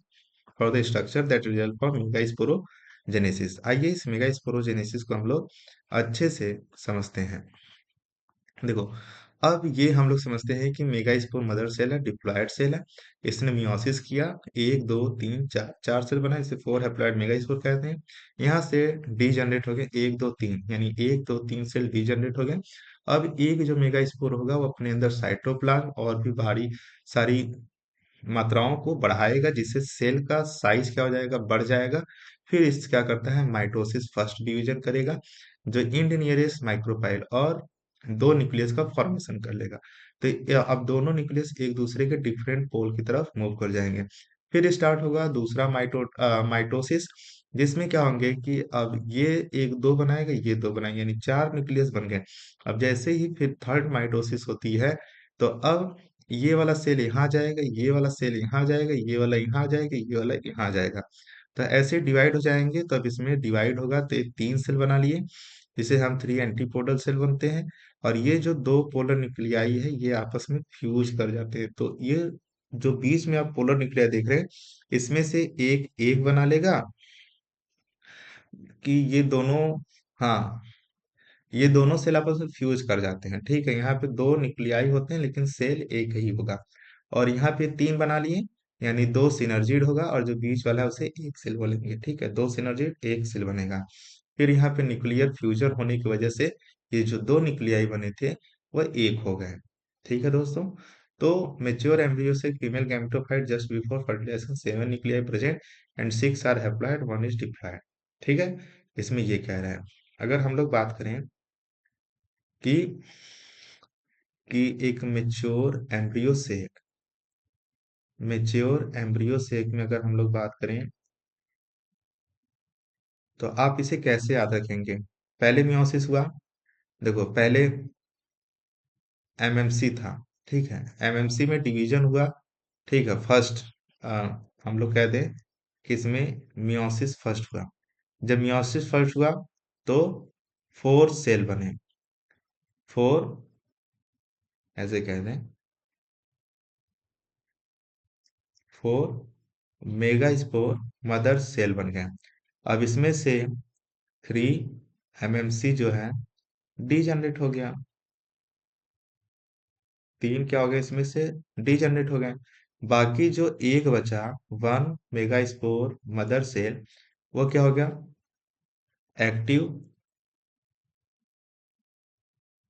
for the structure that result from mega sporogenesis. आइए इस मेगा स्पोरोजेनेसिस को हम लोग अच्छे से समझते हैं। देखो, अब ये हम लोग समझते हैं कि मेगास्पोर मदर सेल है, डिप्लॉयड सेल है। इसने मियोसिस किया, एक दो तीन चार, चार सेल बना, इसे फोर हैप्लॉइड मेगास्पोर कहते हैं। यहाँ से डी जनरेट हो गए एक दो तीन, यानी एक दो तीन सेल डी जनरेट हो गए। अब एक जो मेगास्पोर होगा वो अपने अंदर साइटोप्लाज्म और भी भारी सारी मात्राओं को बढ़ाएगा, जिससे सेल का साइज क्या हो जाएगा, बढ़ जाएगा। फिर इस क्या करता है, माइटोसिस फर्स्ट डिवीजन करेगा, जो इंड नियरेस्ट माइक्रोपाइल और दो न्यूक्लियस का फॉर्मेशन कर लेगा। तो अब दोनों न्यूक्लियस एक दूसरे के डिफरेंट पोल की तरफ मूव कर जाएंगे। फिर स्टार्ट होगा दूसरा माइटोसिस, जिसमें क्या होंगे कि अब ये एक दो बनाएगा, ये दो बनाएंगे, यानी चार न्यूक्लियस बन गए। अब जैसे ही फिर थर्ड माइटोसिस होती है, तो अब ये वाला सेल यहाँ जाएगा, ये वाला सेल यहाँ जाएगा, ये वाला यहाँ जाएगा, ये वाला यहाँ जाएगा। तो ऐसे डिवाइड हो जाएंगे। तो अब इसमें डिवाइड होगा तो ये तीन सेल बना लिए, जिसे हम थ्री एंटीपोडल सेल बनते हैं। और ये जो दो पोलर न्यूक्लियाई है ये आपस में फ्यूज कर जाते हैं। तो ये जो बीच में आप पोलर न्यूक्लियाई देख रहे हैं, इसमें से एक एक बना लेगा कि ये दोनों, हाँ, ये दोनों सेल आपस में फ्यूज कर जाते हैं। ठीक है, यहाँ पे दो न्यूक्लियाई होते हैं लेकिन सेल एक ही होगा। और यहाँ पे तीन बना लिए, यानी दो सिनर्जिड होगा, और जो बीच वाला है उसे एक सेल बोलेंगे। ठीक है, दो सिनर्जिड एक सेल बनेगा। फिर यहाँ पे न्यूक्लियर फ्यूजन होने की वजह से ये जो दो न्यूक्लियाई बने थे वह एक हो गए। ठीक है दोस्तों, तो मेच्योर एम्ब्रियो से female gametophyte just before fertilization seven nuclei present and six are haploid, one is diploid. ठीक है, इसमें ये कह रहा है। अगर हम लोग बात करें कि एक मेच्योर एम्ब्रियो सेक में अगर हम लोग बात करें, तो आप इसे कैसे याद रखेंगे? पहले मियोसिस हुआ, देखो पहले एमएमसी था। ठीक है, एमएमसी में डिवीजन हुआ। ठीक है, फर्स्ट हम लोग कह दें कि इसमें मियोसिस फर्स्ट हुआ। जब मियोसिस फर्स्ट हुआ तो फोर सेल बने, फोर, ऐसे कह दें, four megaspore mother cell बन गए। अब इसमें से थ्री एमएमसी जो है डी जनरेट हो गया, तीन क्या हो गया इसमें से डी जनरेट हो गए। बाकी जो एक बचा, one megaspore mother cell, वो क्या हो गया, active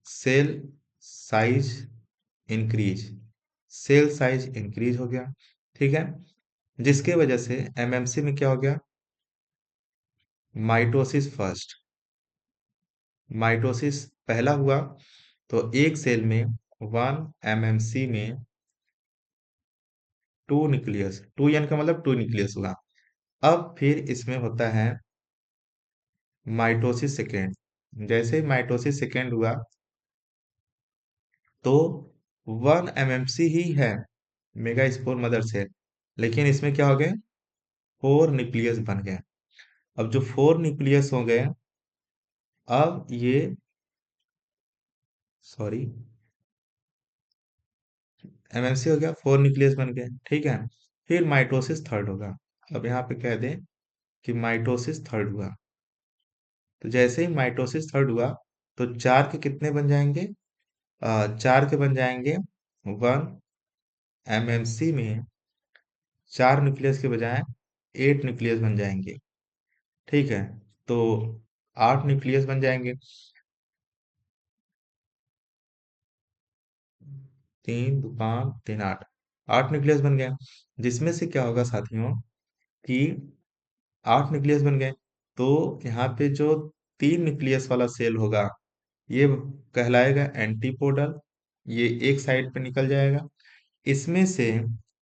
cell size increase, cell size increase हो गया। ठीक है, जिसके वजह से एमएमसी में क्या हो गया, माइटोसिस फर्स्ट, माइटोसिस पहला हुआ। तो एक सेल में वन एमएमसी में टू न्यूक्लियस, टू एन का मतलब टू न्यूक्लियस हुआ। अब फिर इसमें होता है माइटोसिस सेकेंड। जैसे ही माइटोसिस सेकेंड हुआ तो 1 MMC ही है मेगा स्पोर मदर सेल, लेकिन इसमें क्या हो गए, 4 न्यूक्लियस बन गए। अब जो 4 न्यूक्लियस हो गए, अब ये, सॉरी, MMC हो गया, 4 न्यूक्लियस बन गए, ठीक है। फिर माइटोसिस थर्ड होगा। अब यहाँ पे कह दें कि माइटोसिस थर्ड हुआ। तो जैसे ही माइटोसिस थर्ड हुआ तो चार के कितने बन जाएंगे, चार के बन जाएंगे 1 MMC में 4 न्यूक्लियस के बजाय 8 न्यूक्लियस बन जाएंगे, ठीक है। तो 8 न्यूक्लियस बन जाएंगे, 3 2 5 3 8, 8 न्यूक्लियस बन गए। जिसमें से क्या होगा साथियों कि 8 न्यूक्लियस बन गए, तो यहाँ पे जो 3 न्यूक्लियस वाला सेल होगा ये कहलाएगा एंटीपोडल, ये एक साइड पे निकल जाएगा। इसमें से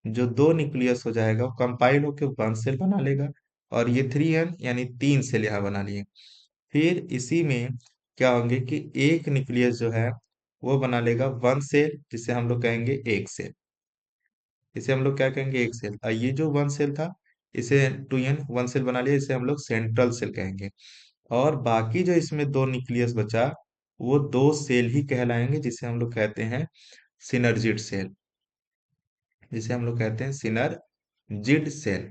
जो 2 न्यूक्लियस हो जाएगा वो कंपाइल होकर 1 सेल बना लेगा, और ये 3N यानी 3 सेल यहाँ बना लिए। फिर इसी में क्या होंगे कि एक न्यूक्लियस जो है वो बना लेगा 1 सेल, जिसे हम लोग कहेंगे एक सेल। इसे हम लोग क्या कहेंगे, एक सेल। और ये जो 1 सेल था, इसे 2N 1 सेल बना लिया, इसे हम लोग सेंट्रल सेल कहेंगे। और बाकी जो इसमें 2 न्यूक्लियस बचा वो 2 सेल ही कहलाएंगे, जिसे हम लोग कहते हैं सिनर्जिड सेल, जिसे हम लोग कहते हैं सिनर्जिड सेल,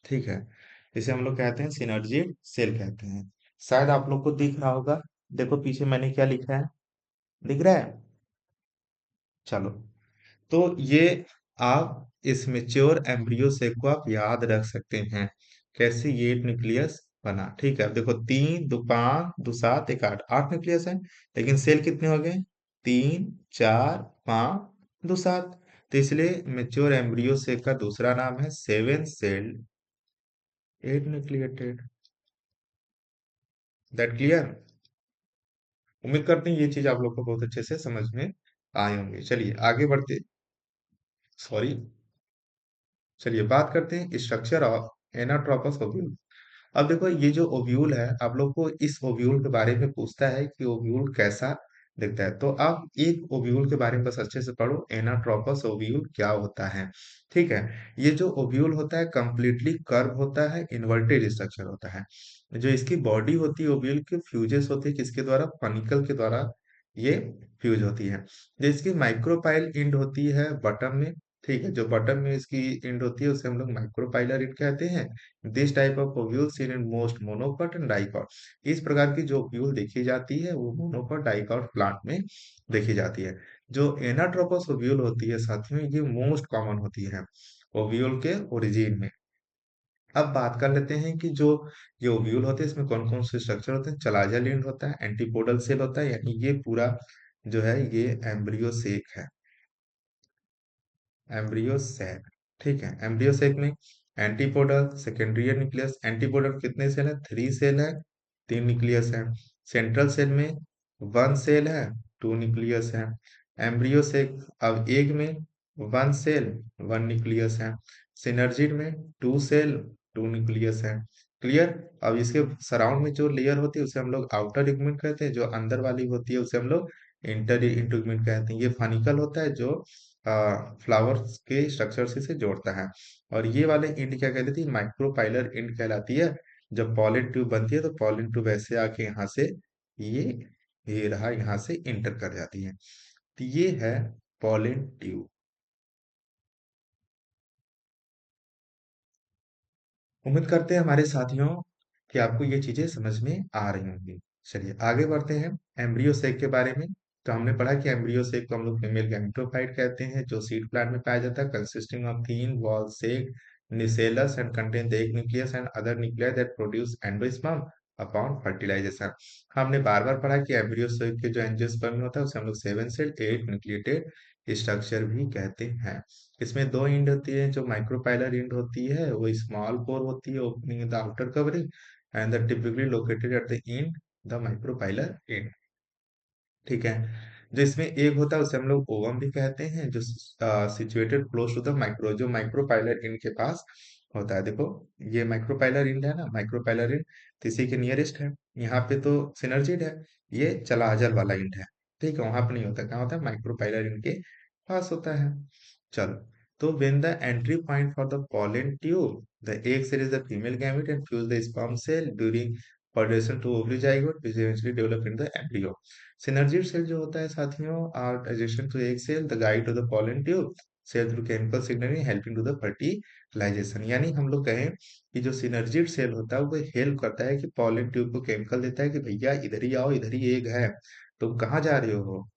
ठीक है। इसे हम लोग कहते हैं सिनर्जिड सेल कहते हैं। शायद आप लोग को दिख रहा होगा, देखो पीछे मैंने क्या लिखा है, दिख रहा है? चलो, तो ये आप इस मेच्योर एम्ब्रियो सेक को आप याद रख सकते हैं, कैसे ये न्यूक्लियस बना, ठीक है। अब देखो 3 2 5 2 7 1 8, 8 न्यूक्लियस है, लेकिन सेल कितने हो गए, 3 4 5 2 7। तो इसलिए मेच्योर एम्ब्रियो सेक का दूसरा नाम है 7 सेल्ड 8 न्यूक्लिएटेड। That clear? उम्मीद करते हैं ये चीज आप लोग को बहुत अच्छे से समझ में आए होंगे। चलिए आगे बढ़ते, सॉरी, चलिए बात करते हैं स्ट्रक्चर ऑफ एनाट्रोपस ओव्यूल। अब देखो ये जो ओव्यूल है, आप लोग को इस ओव्यूल के बारे में पूछता है कि ओव्यूल कैसा दिखता है, तो आप एक ओव्यूल के बारे में बस अच्छे से पढ़ो, एनाट्रोपस ओव्यूल क्या होता है, ठीक है। ये जो ओव्यूल होता है कंप्लीटली कर्व होता है, इन्वर्टेड स्ट्रक्चर होता है। जो इसकी बॉडी होती है ओव्यूल की, फ्यूजेस होती है किसके द्वारा, फनिकल के द्वारा ये फ्यूज होती है। जो इसकी माइक्रोपाइल इंड होती है बटन में, ठीक है, जो बटन में इसकी इंड होती है उसे हम लोग माइक्रोपाइलर इंड कहते हैं। This type of ovule seen in most monocot and dicot. इस प्रकार की जो ओव्यूल देखी जाती है वो मोनोकॉट डाइकॉट प्लांट में देखी जाती है। जो एनाट्रोपस ओव्यूल होती है साथियों, ये मोस्ट कॉमन होती है ओव्यूल के ओरिजिन में। अब बात कर लेते हैं कि जो ये ओव्यूल होते हैं इसमें कौन कौन से स्ट्रक्चर होते हैं। चलाजा लिंड होता है, एंटीपोडल सेल होता है, यानी ये पूरा जो है ये एम्ब्रियो सेक है, एम्ब्रियो सैक, ठीक है। एम्ब्रियो सैक में एंटीपोडल, सेकेंडरी न्यूक्लियस, एंटीपोडल कितने सेल है, 3 सेल है, 3 न्यूक्लियस है। सेंट्रल सेल में 1 सेल है, 2 न्यूक्लियस है। एम्ब्रियो सैक अब एक में 1 सेल, 1 न्यूक्लियस है। सिनर्जिड में 2 सेल, 2 न्यूक्लियस है। क्लियर? अब इसके सराउंड में जो लेयर होती है उसे हम लोग आउटर इगमेंट कहते हैं, जो अंदर वाली होती है उसे हम लोग इंटर इंटीग्मेंट कहते हैं। ये फनिकल होता है जो फ्लावर्स के स्ट्रक्चर से इसे जोड़ता है। और ये वाले इंड क्या कहलाती है, माइक्रोपाइलर इंड कहलाती है। जब पॉलन ट्यूब बनती है तो पॉलन ट्यूब ऐसे आके यहाँ से ये ये रहा यहाँ से इंटर कर जाती है। तो ये है पॉलन ट्यूब। उम्मीद करते हैं हमारे साथियों कि आपको ये चीजें समझ में आ रही होंगी। चलिए आगे बढ़ते हैं एम्ब्रियो सेक के बारे में। तो हमने पढ़ा कि एम्ब्रियो सेक को हम लोग फीमेल गैमेटोफाइट कहते हैं, जो सीड प्लांट में पाया जाता है, consisting of thin wall sac nucellus and contain the egg nucleus and other nuclei that produce endosperm upon fertilization. हमने बार बार पढ़ा कि एम्ब्रियो सेक के जो एंजियोस्पर्म होता है उसे हम लोग 7 सेल 8 न्यूक्लिएटेड स्ट्रक्चर भी कहते हैं। इसमें 2 इंड होती है, जो माइक्रोपाइलर इंड होती है वो स्मॉल पोर होती है opening the outer covering, and the typically located at the end the micropylar end, ठीक है। जो इसमें एक होता है उसे हम लोग ओवम भी कहते हैं, जो situated close to the micro, जो माइक्रोपाइलर इंड के पास होता है। देखो, ये माइक्रोपाइलर इंड है ना, माइक्रोपाइलर इंड तो इसी के नियरेस्ट है। यहाँ पे तो सिनर्जिड है, ये चलाहजल वाला इंड है। ठीक है, वहां पर नहीं होता, कहाँ होता है, माइक्रोपाइलर इंड के पास होता है। चलो, तो when the entry point for the pollen tube, the egg cell is the female gamete and fuse the sperm cell during fertilization to ovary zygote which eventually develop in the embryo. Synergid cell जो होता है साथियों, are adjacent to egg cell, the guide to the pollen tube cell through chemical signaling helping to the fertilization। यानी हम लोग कहें कि जो सिनर्जिड सेल होता है वो हेल्प करता है कि पॉलन ट्यूब को केमिकल देता है कि भैया इधर ही आओ, इधर ही एग है, तुम कहाँ जा रहे हो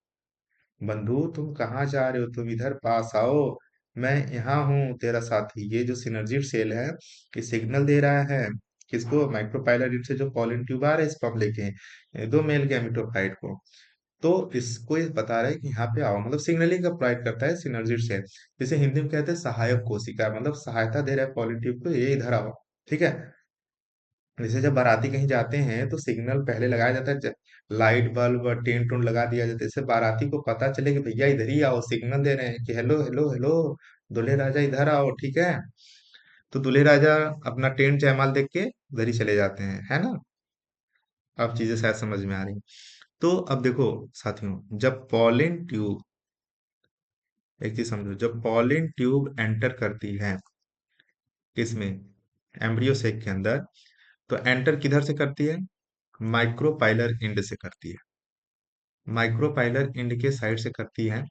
बंधु, तुम कहाँ जा रहे हो, तुम इधर पास आओ, मैं यहाँ हूँ तेरा साथी। ये जो सिनर्जिड सेल है, ये सिग्नल दे रहा है किसको, माइक्रोपाइलर से जो पॉलन ट्यूब आ रहा है स्पर्म लेके, दो मेल गैमेटोफाइट को। तो इसको ये बता रहा है कि यहाँ पे आओ, मतलब सिग्नलिंग का प्रोवाइड करता है सिनर्जिड सेल, जिसे हिंदी में कहते हैं सहायक कोशिका, मतलब सहायता दे रहा है पॉलन ट्यूब को, ये इधर आओ। ठीक है, जैसे जब बाराती कहीं जाते हैं तो सिग्नल पहले लगाया जाता है, लाइट बल्ब और टेंट टूंट लगा दिया जाता है, इससे बाराती को पता चले कि भैया इधर ही आओ, सिग्नल दे रहे हैं कि हेलो हेलो हेलो, दूल्हे राजा इधर आओ। ठीक है, तो दूल्हे राजा अपना टेंट जयमाल देख के उधर ही चले जाते हैं, है ना। अब चीजें शायद समझ में आ रही हैं। तो अब देखो साथियों, जब पॉलिन ट्यूब, एक चीज समझो, जब पॉलिन ट्यूब एंटर करती है किसमें, एम्ब्रियो सेक के अंदर, तो एंटर किधर से करती है, माइक्रोपाइलर इंड से करती है, माइक्रोपाइलर इंड के साइड से करती है।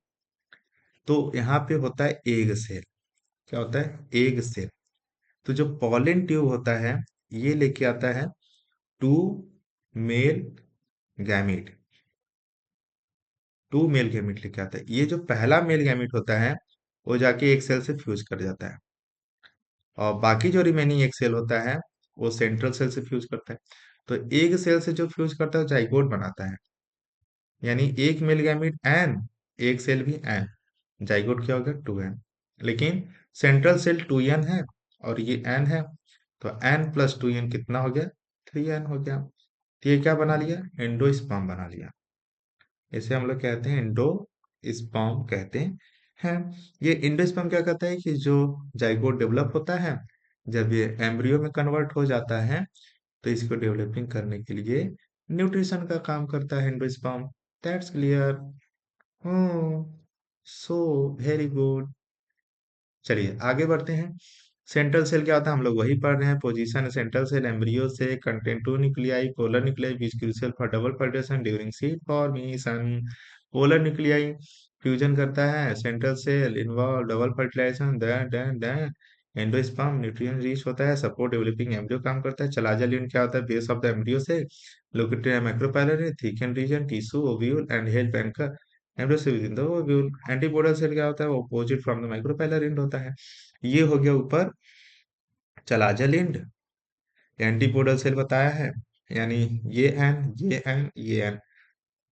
तो यहाँ पे होता है एग सेल, क्या होता है, एग सेल। तो जो पॉलन ट्यूब होता है, ये लेके आता है two male gamete, two male gamete लेके आता है। ये जो पहला मेल गैमीट होता है वो जाके एक सेल से फ्यूज कर जाता है, और बाकी जो रिमेनिंग एक सेल होता है वो सेंट्रल सेल से फ्यूज करता है। तो एक सेल से जो फ्यूज करता है जाइगोट बनाता है, यानी एक मेल गैमीट एन, एक सेल भी एन, जाइगोट क्या हो गया, टू एन। लेकिन सेंट्रल सेल टू एन है और ये एन है, तो एन प्लस टू एन कितना हो गया, थ्री एन हो गया। तो ये क्या बना लिया, एंडोस्पर्म बना लिया। इसे हम लोग कहते हैं एंडोस्पर्म कहते हैं। ये एंडोस्पर्म क्या कहता है कि जो जाइगोट डेवलप होता है, जब ये एम्ब्रियो में कन्वर्ट हो जाता है, तो इसको डेवलपिंग करने के लिए न्यूट्रिशन का काम करता है endosperm. That's clear. Hmm, so very good. चलिए आगे बढ़ते हैं। सेंट्रल सेल क्या होता है, हम लोग वही पढ़ रहे हैं। पोजीशन सेंट्रल सेल एम्ब्रियो से contain two nuclei, polar nuclei which crucial for double fertilization during seed formation. Polar nuclei fusion करता है, central cell involve double fertilization, then endosperm nutrient rich होता है, सपोर्ट डेवलपिंग एम्ब्रियो काम करता है। Chalaza unit क्या होता है, बेस ऑफ द एम्ब्रियो से located micropylar thicken region tissue ovule and help anchor embryo से within the ovule. Antipodal cell क्या होता है, वो opposite from the micropylar end होता है। ये हो गया ऊपर चलाजल एंड, एंटीपोडल सेल बताया है, यानी ये एन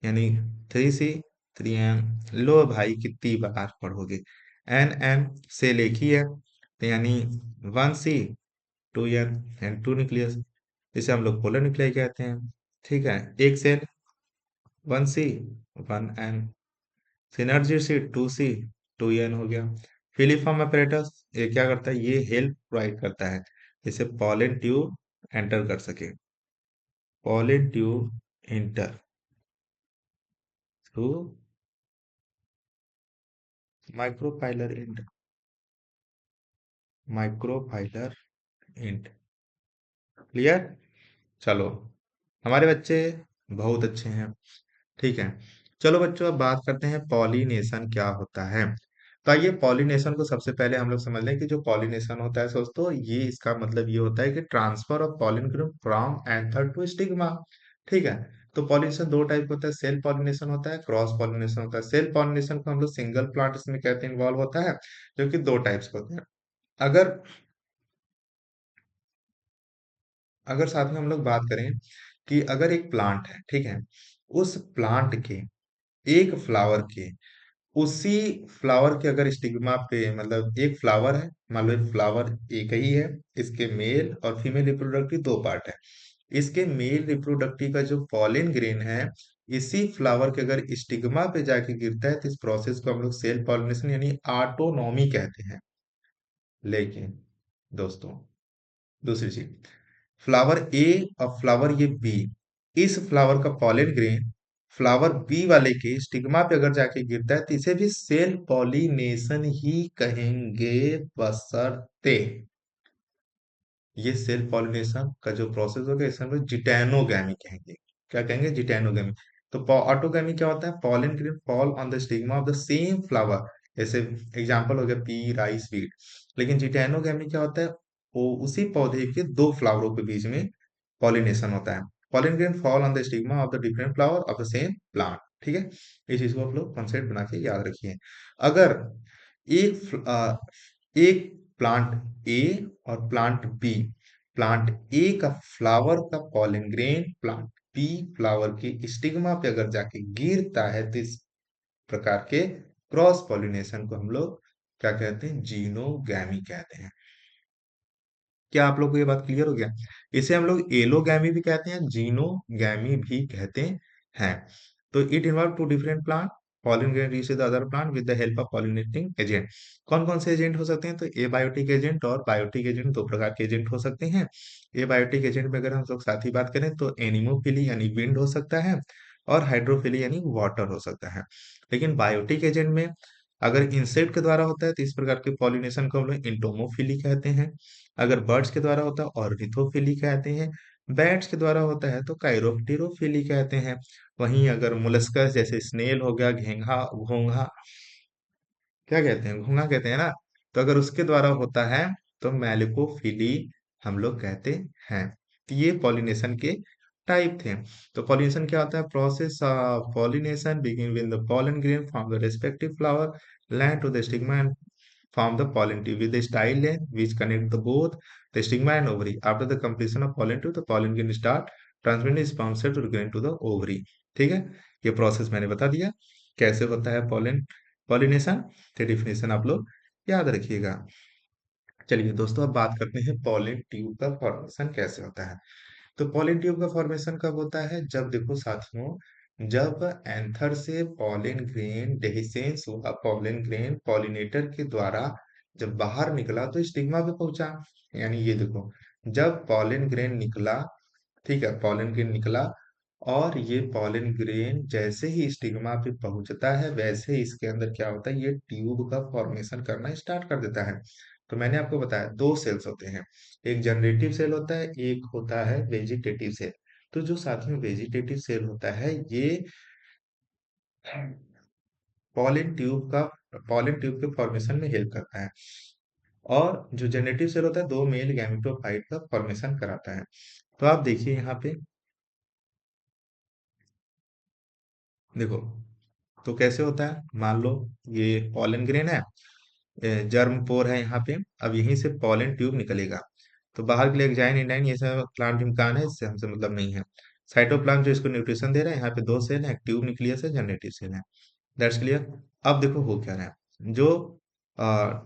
यानी थ्री सी थ्री एन। लो भाई कितनी बार पढ़ोगे, एन एन सेल एक ही है, तो यानी one C two N and two nucleus, जिसे हम लोग पोलर न्यूक्लियाई कहते हैं। ठीक है, एक cell one C one N, synergy C two C two N हो गया। फिलीफॉर्म अपरेटस ये क्या करता है, ये हेल्प प्रोवाइड करता है जिससे पॉलन ट्यूब एंटर कर सके, pollen tube enter through micropylar and, micropylar and. Clear. चलो, हमारे बच्चे बहुत अच्छे हैं। ठीक है, चलो बच्चों अब बात करते हैं पॉलिनेशन क्या होता है। तो आइए पॉलिनेशन को सबसे पहले हम लोग समझ लें कि जो पॉलिनेशन होता है दोस्तों, ये इसका मतलब ये होता है कि transfer of pollen from anther to stigma. ठीक है, तो पॉलिनेशन दो टाइप का होता है, सेल्फ पॉलिनेशन होता है, क्रॉस पॉलिनेशन होता है। सेल्फ पॉलिनेशन को हम लोग सिंगल प्लांट इसमें कहते हैं इन्वॉल्व होता है, जो कि दो टाइप्स के होते हैं। अगर अगर साथ में हम लोग बात करें कि अगर एक प्लांट है, ठीक है, उस प्लांट के एक फ्लावर के, उसी फ्लावर के अगर स्टिग्मा पे, मतलब एक फ्लावर है, मान लो एक फ्लावर एक ही है, इसके मेल और फीमेल रिप्रोडक्टिव दो पार्ट है। इसके मेल रिप्रोडक्टिव का जो पॉलिन ग्रेन है, इसी फ्लावर के अगर स्टिग्मा पे जाके गिरता है, तो इस प्रोसेस को हम लोग सेल्फ पॉलिनेशन यानी ऑटोनॉमी कहते हैं। लेकिन दोस्तों। दूसरी चीज, फ्लावर ए और फ्लावर ये बी, इस फ्लावर का पॉलन ग्रेन फ्लावर बी वाले के स्टिग्मा पे अगर जाके गिरता है तो इसे भी सेल पॉलिनेशन ही कहेंगे, बशर्ते ये सेल्फ पॉलिनेशन का जो प्रोसेस होगा इसे हम लोग जिटैनोगैमी कहेंगे। क्या कहेंगे? जिटैनोगैमी। तो ऑटोगैमी क्या होता है? Pollen grain fall on the stigma of the same flower, जैसे एग्जांपल हो गया पी, राइस, वीट। लेकिन जिटैनोगैमी क्या होता है? वो उसी पौधे के दो फ्लावरों के बीच में पॉलिनेशन होता है। Pollen grain fall on the stigma of the different flower of the same plant. ठीक है, इस चीज को आप लोग कॉन्सेप्ट बना के याद रखिए। अगर एक प्लांट ए और प्लांट ए का फ्लावर का pollen grain plant B flower के स्टिग्मा पे अगर जाके गिरता है तो इस प्रकार के क्रॉस पॉलिनेशन को हम लोग क्या कहते हैं? जीनोगैमी कहते हैं। क्या आप लोग को ये बात क्लियर हो गया? इसे हम लोग एलोगैमी भी कहते हैं, जीनोगैमी भी कहते हैं। तो it involve two different plant pollen grain reach the other plant with the help of pollinating agent. कौन कौन से एजेंट हो सकते हैं? तो एबायोटिक एजेंट और बायोटिक एजेंट, दो प्रकार के एजेंट हो सकते हैं। एबायोटिक एजेंट में अगर हम लोग साथ ही बात करें तो एनिमोफिली यानी विंड हो सकता है, और हाइड्रोफिली यानी वाटर हो सकता है। लेकिन बायोटिक एजेंट में अगर इंसेक्ट के द्वारा होता है तो इस प्रकार के पॉलिनेशन को हम लोग इंटोमोफिली कहते हैं। अगर बर्ड्स के द्वारा होता है ऑर्निथोफिली कहते हैं। बैट्स के द्वारा होता है तो काइरोप्टेरोफिली कहते हैं। वहीं अगर मोलस्कस जैसे स्नेल हो गया, घेंघा, घोंघा, क्या कहते हैं? घोंघा कहते हैं ना। तो अगर उसके द्वारा होता है तो मैलिकोफिली हम लोग कहते हैं। तो ये पॉलिनेशन के टाइप थे। तो पॉलिनेशन क्या होता है? Process of pollination begin with the pollen grain from the respective flower land to the stigma and form the pollen tube with the style length which connect the both the stigma and ovary. After the completion of pollen tube, the pollen grain start transmitting sperm cell to the grain to the ovary. ठीक है, ये process मैंने बता दिया कैसे होता है pollination. तो डिफिनेशन आप लोग याद रखिएगा। चलिए दोस्तों, अब बात करते हैं पॉलन ट्यूब का फॉर्मेशन कैसे होता है। तो पॉलन ट्यूब का फॉर्मेशन कब होता है? जब देखो साथियों, जब एंथर से पॉलन ग्रेन डेhiscence हुआ, पॉलन ग्रेन पॉलिनेटर के द्वारा जब बाहर निकला तो स्टिग्मा पे पहुंचा। यानी ये देखो, जब पॉलन ग्रेन निकला, ठीक है, पॉलन ग्रेन निकला और ये पॉलन ग्रेन जैसे ही स्टिग्मा पे पहुंचता है वैसे ही इसके अंदर क्या होता है? ये ट्यूब का फॉर्मेशन करना स्टार्ट कर देता है। तो मैंने आपको बताया दो सेल्स होते हैं, एक जनरेटिव सेल होता है, एक होता है वेजिटेटिव सेल। तो जो साथियों वेजिटेटिव सेल होता है ये पॉलन ट्यूब का पॉलन ट्यूब के फॉर्मेशन में हेल्प करता है, और जो जनरेटिव सेल होता है दो मेल गैमेटोफाइट का फॉर्मेशन कराता है। तो आप देखिए यहाँ पे, देखो तो कैसे होता है? मान लो ये पॉलन ग्रेन है, जर्म पोर है यहाँ पे। अब यहीं से पॉलन ट्यूब निकलेगा, तो बाहर के लिए एक्जाइन इंडाइन ये सब प्लांट इम्कान है, इससे हमसे मतलब नहीं है। साइटोप्लाज्म जो इसको न्यूट्रिशन दे रहा है, यहाँ पे दो सेल है, एक ट्यूब न्यूक्लियस है, जनरेटिव सेल है। That's clear. अब देखो हो क्या रहा है, जो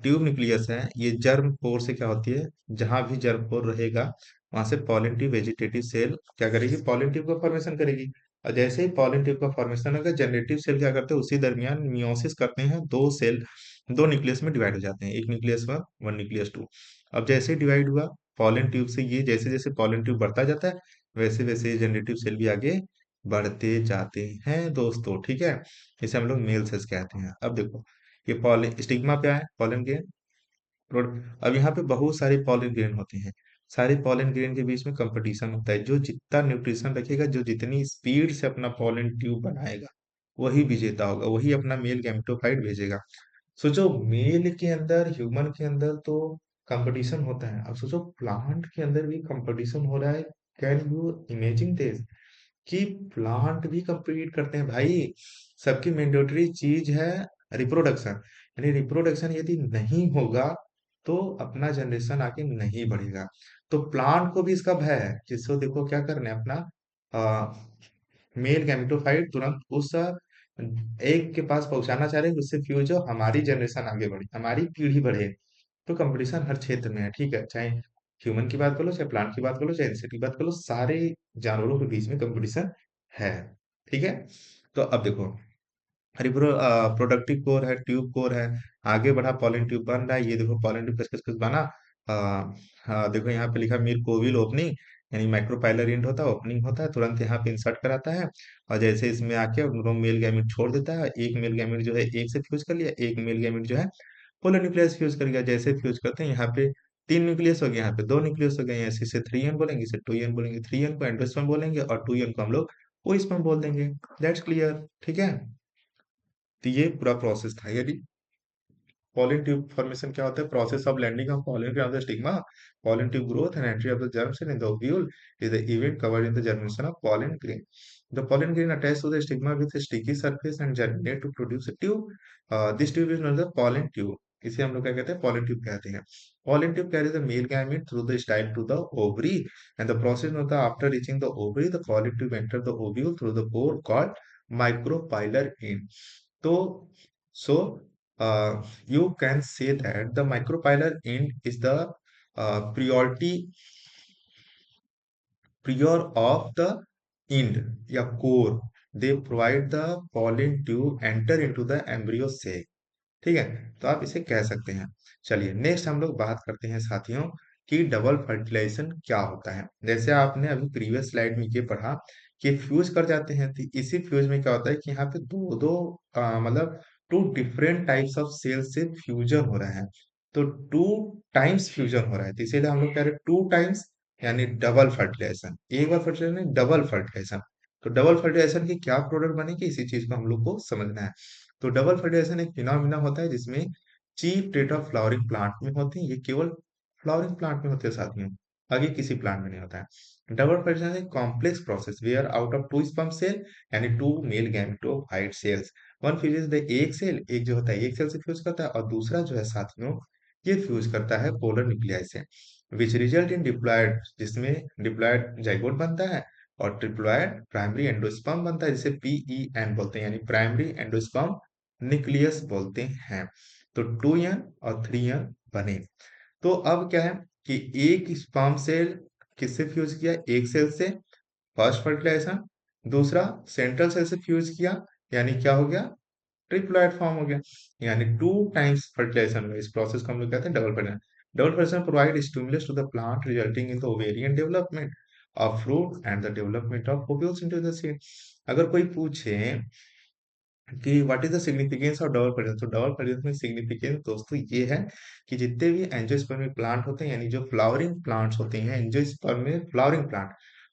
ट्यूब न्यूक्लियस है ये जर्म पोर से क्या होती है, जहां भी जर्म पोर रहेगा वहां से पॉलन ट्यूब वेजिटेटिव सेल क्या करेगी? पॉलन ट्यूब का फॉर्मेशन करेगी। और जैसे ही पॉलन ट्यूब का फॉर्मेशन होगा, जनरेटिव सेल क्या करते हैं? उसी दरमियान मियोसिस करते हैं, दो सेल दो न्यूक्लियस में डिवाइड हो जाते हैं, एक nucleus one, one nucleus two. अब जैसे ही डिवाइड हुआ पॉलन ट्यूब से, ये जैसे जैसे पॉलन ट्यूब बढ़ता जाता है वैसे वैसे जनरेटिव सेल भी आगे बढ़ते जाते हैं दोस्तों। ठीक है, इसे हम लोग मेल सेल्स कहते हैं। अब देखो ये पॉलन स्टिग्मा पे आए, पॉलन ग्रेन अब यहाँ पे बहुत सारे पॉलन ग्रेन होते हैं। सारे पॉलन ग्रेन के बीच में कंपटीशन होता है, जो जितना न्यूट्रिशन रखेगा, जो जितनी स्पीड से अपना पॉलन ट्यूब बनाएगा वही विजेता होगा, वही अपना मेल गैमेटोफाइट भेजेगा। सोचो मेल के अंदर, ह्यूमन के अंदर तो कंपटीशन होता है, अब सोचो प्लांट के अंदर भी कंपटीशन हो रहा है। कैन यू इमेजिन दिस कि प्लांट भी compete करते हैं भाई। सबकी मैंडेटरी चीज है रिप्रोडक्शन। यानी रिप्रोडक्शन यदि नहीं होगा तो अपना जनरेशन आगे नहीं बढ़ेगा। तो प्लांट को भी इसका भय है, जिसको देखो क्या करना है, अपना मेल गैमेटोफाइट तुरंत उस एक के पास पहुंचाना चाह रहे हैं, उससे फ्यूज हो, हमारी जनरेशन आगे बढ़े, हमारी पीढ़ी बढ़े। तो कंपटीशन हर क्षेत्र में है, ठीक है, चाहे ह्यूमन की बात कर लो, चाहे प्लांट की बात कर लो, चाहे इंसेक्ट की बात कर लो, सारे जानवरों के बीच में कंपटीशन है। ठीक है, तो अब देखो प्रोडक्टिव कोर है, ट्यूब कोर है, आगे बढ़ा पॉलन ट्यूब बन रहा है, ये देखो पॉलन ट्यूब कस कस कस बना, आ, हाँ देखो यहाँ पे लिखा मिरकोविल ओपनिंग, यानी माइक्रोपाइलर इंड होता है, ओपनिंग होता है, तुरंत यहाँ पे इंसर्ट कराता है। और जैसे इसमें आके दोनों मेल गैमेट छोड़ देता है, एक मेल गैमेट जो है एक से फ्यूज कर लिया, एक मेल गैमेट जो है पोलर न्यूक्लियस फ्यूज कर गया। जैसे फ्यूज करते हैं यहाँ पे तीन न्यूक्लियस हो गया, यहाँ पे दो न्यूक्लियस हो गए, यहाँ से 3n बोलेंगे, इसे 2n बोलेंगे, 3n को एंडोस्पर्म बोलेंगे और 2n को हम लोग ओस्पर्म बोल देंगे। दैट्स क्लियर, ठीक है। तो ये पूरा प्रोसेस था। यदि पॉलन ट्यूब फॉर्मेशन क्या होता है? Process of landing of pollen grain of the stigma, pollen tube growth and entry of the germ cell in the ovule is the event covered in the germination of pollen grain. The pollen grain attach to the stigma with a sticky surface and germinate to produce a tube. This tube is known as the pollen tube. इसे हम लोग क्या कहते हैं? Pollen tube कहते हैं। Pollen tube carries the male gamete through the style to the ovary, and the process of the after reaching the ovary, the pollen tube enter the ovule through the pore called micropylar end. तो so you can say that the micropylar end is the prior of the end या core. They provide the pollen tube enter into the embryo sac. ठीक है, तो आप इसे कह सकते हैं। चलिए नेक्स्ट हम लोग बात करते हैं साथियों कि डबल फर्टिलाइजेशन क्या होता है। जैसे आपने अभी प्रीवियस स्लाइड में ये पढ़ा कि फ्यूज कर जाते हैं, तो इसी फ्यूज में क्या होता है कि यहाँ पे दो दो मतलब two different types of cell से फ्यूजन हो रहा है। तो टू टाइम्स फ्यूजन हो रहा है, तो इसीलिए हम लोग कह रहे हैं टू टाइम्स, यानी डबल फर्टिलाइजेशन। एक बार फर्टिलाइजेशन नहीं, डबल फर्टिलाइजेशन। तो डबल फर्टिलाइजेशन की क्या प्रोडक्ट बनेगी, इसी चीज को हम लोग को समझना है। तो डबल फर्टिलाइजेशन एक फिनोमिना होता है जिसमें chief trait of flowering plant में होते हैं। ये केवल फ्लावरिंग प्लांट में होते हैं साथियों, आगे किसी प्लांट में नहीं होता है। डबल फर्टिलाइजेशन एक complex process where out of two sperm cell यानी two male gametophyte cells one fuses the एक सेल, एक जो होता है एक सेल से फ्यूज करता है और दूसरा जो है साथियों ये फ्यूज करता है पोलर न्यूक्लियाई से, विच रिजल्ट इन डिप्लॉयड, जिसमें डिप्लॉयड जाइगोट बनता है और ट्रिप्लॉयड प्राइमरी एंडोस्पर्म बनता है जिसे PEN बोलते हैं, यानी प्राइमरी एंडोस्पर्म न्यूक्लियस बोलते हैं। तो 2n और 3n बने। तो अब क्या है कि एक स्पर्म सेल किससे फ्यूज किया? एक सेल से, फर्स्ट फर्टिलाइजेशन। दूसरा सेंट्रल सेल से फ्यूज किया, यानी क्या हो गया? ट्रिप्लॉइड फॉर्म हो गया, यानी टू टाइम्स फर्टिलाइजेशन हुआ। इस प्रोसेस को हम लोग कहते हैं double fertilization. Double fertilization provide stimulus to the plant resulting in the ovarian development of fruit and the development of ovules into the seed. अगर कोई पूछे कि what is the significance of double fertilization, तो double fertilization में significance दोस्तों ये है कि जितने भी एंजियोस्पर्मिक प्लांट होते हैं, यानी जो फ्लावरिंग प्लांट्स होते हैं, एंजियोस्पर्मिक फ्लावरिंग प्लांट,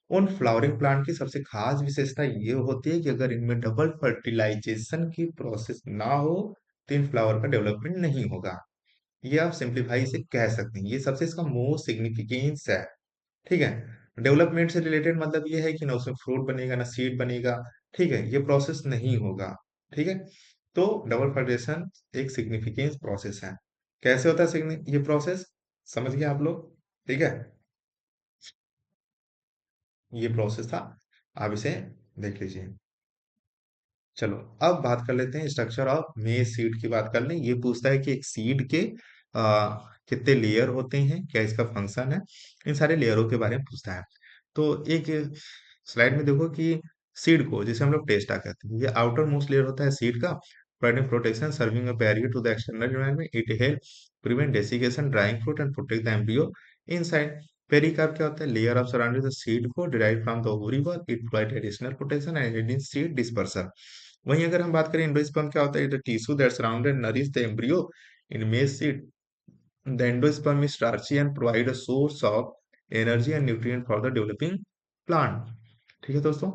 उन फ्लावरिंग प्लांट की सबसे खास विशेषता ये होती है कि अगर इनमें डबल फर्टिलाइजेशन की प्रोसेस ना हो तो इन फ्लावर का डेवलपमेंट नहीं होगा। ये आप सिंप्लीफाई से कह सकते हैं, ये सबसे इसका मोस्ट सिग्निफिकेंस है। ठीक है, डेवलपमेंट से रिलेटेड मतलब ये है कि ना उसमें फ्रूट बनेगा ना सीड बनेगा। ठीक है, ये प्रोसेस नहीं होगा। ठीक है, तो डबल फर्टिलाइजेशन एक सिग्निफिकेंस प्रोसेस है। कैसे होता है ये प्रोसेस, समझ गए आप लोग? ठीक है, ये प्रोसेस था, आप इसे देख लीजिए। चलो अब बात कर लेते हैं स्ट्रक्चर ऑफ मेज सीड की बात कर लें। ये पूछता है कि एक सीड के कितने लेयर होते हैं, क्या इसका फंक्शन है, इन सारे लेयरों के बारे में पूछता है। तो एक स्लाइड में देखो कि सीड को जिसे हम लोग टेस्टा कहते हैं, ये आउटर मोस्ट लेयर होता है सीड का, providing protection serving a barrier to the external environment, it help prevent desiccation drying fruit and protect the embryo inside. Pericarp क्या होता है? Layer of surrounding the seed को derive from the ovary wall, it provide additional protection and aid in seed dispersion. वहीं अगर हम बात करें endosperm क्या होता है? The tissue that surrounded nourish the embryo in maize seed. The endosperm is starchy and provide a source of energy and nutrient for the developing plant. ठीक है दोस्तों,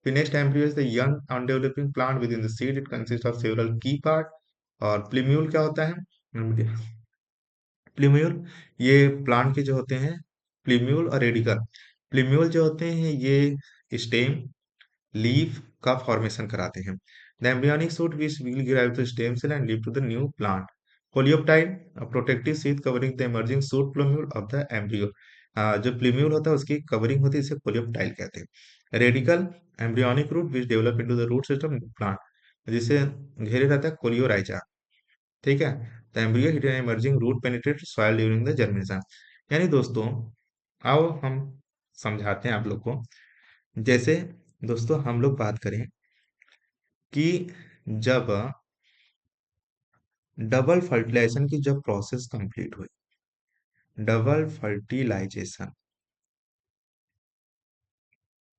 the next embryo is the young undeveloping plant within the seed. It consists of several key part. और प्लीम्यूल क्या होता है? प्लीम्यूल ये plant के जो होते हैं, प्लीम्यूल और रेडिकल। प्लीम्यूल जो होते हैं ये स्टेम लीफ का फॉर्मेशन कराते हैं। The embryonic shoot which will give to stem cell and lead to the new plant. Coleoptile protective sheath covering the emerging shoot plumule of the embryo. जो प्लूम्यूल होता है उसकी कवरिंग होती है, इसे कोलियोप्टाइल कहते हैं। Radical embryonic root which develop into the root system plant, जिसे घेरे रहता है कोलियोराइजा। ठीक है, the embryo hidden emerging root penetrate soil during the germination. यानी दोस्तों आओ हम समझाते हैं आप लोग को। जैसे दोस्तों हम लोग बात करें कि जब डबल फर्टिलाइजेशन की जब प्रोसेस कंप्लीट हुई, डबल फर्टिलाइजेशन।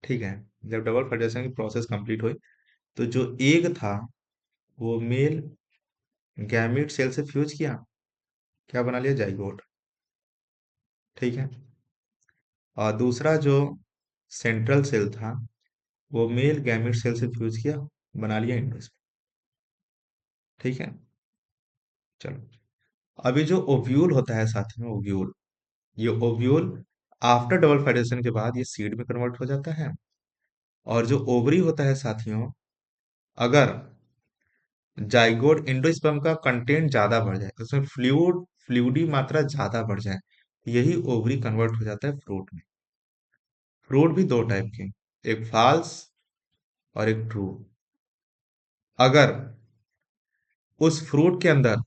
ठीक है, जब डबल फर्टिलाइजेशन की प्रोसेस कंप्लीट हुई तो जो एग था वो मेल गैमीट सेल से फ्यूज किया, क्या बना लिया, जाइगोट। ठीक है, और दूसरा जो सेंट्रल सेल था वो मेल गैमीट सेल से फ्यूज किया, बना लिया इंडोस्पर्म। ठीक है, चलो। अभी जो ओव्यूल होता है साथ में, ओव्यूल, ये ओव्यूल आफ्टर डबल फर्टिलाइजेशन के बाद ये सीड में कन्वर्ट हो जाता है। और जो ओवरी होता है साथियों, अगर जाइगोट एंडोस्पर्म का कंटेंट ज्यादा बढ़ जाए, उसमें फ्लूइडी मात्रा ज्यादा बढ़ जाए, यही ओवरी कन्वर्ट हो जाता है फ्रूट में। फ्रूट भी दो टाइप के, एक फाल्स और एक ट्रू। अगर उस फ्रूट के अंदर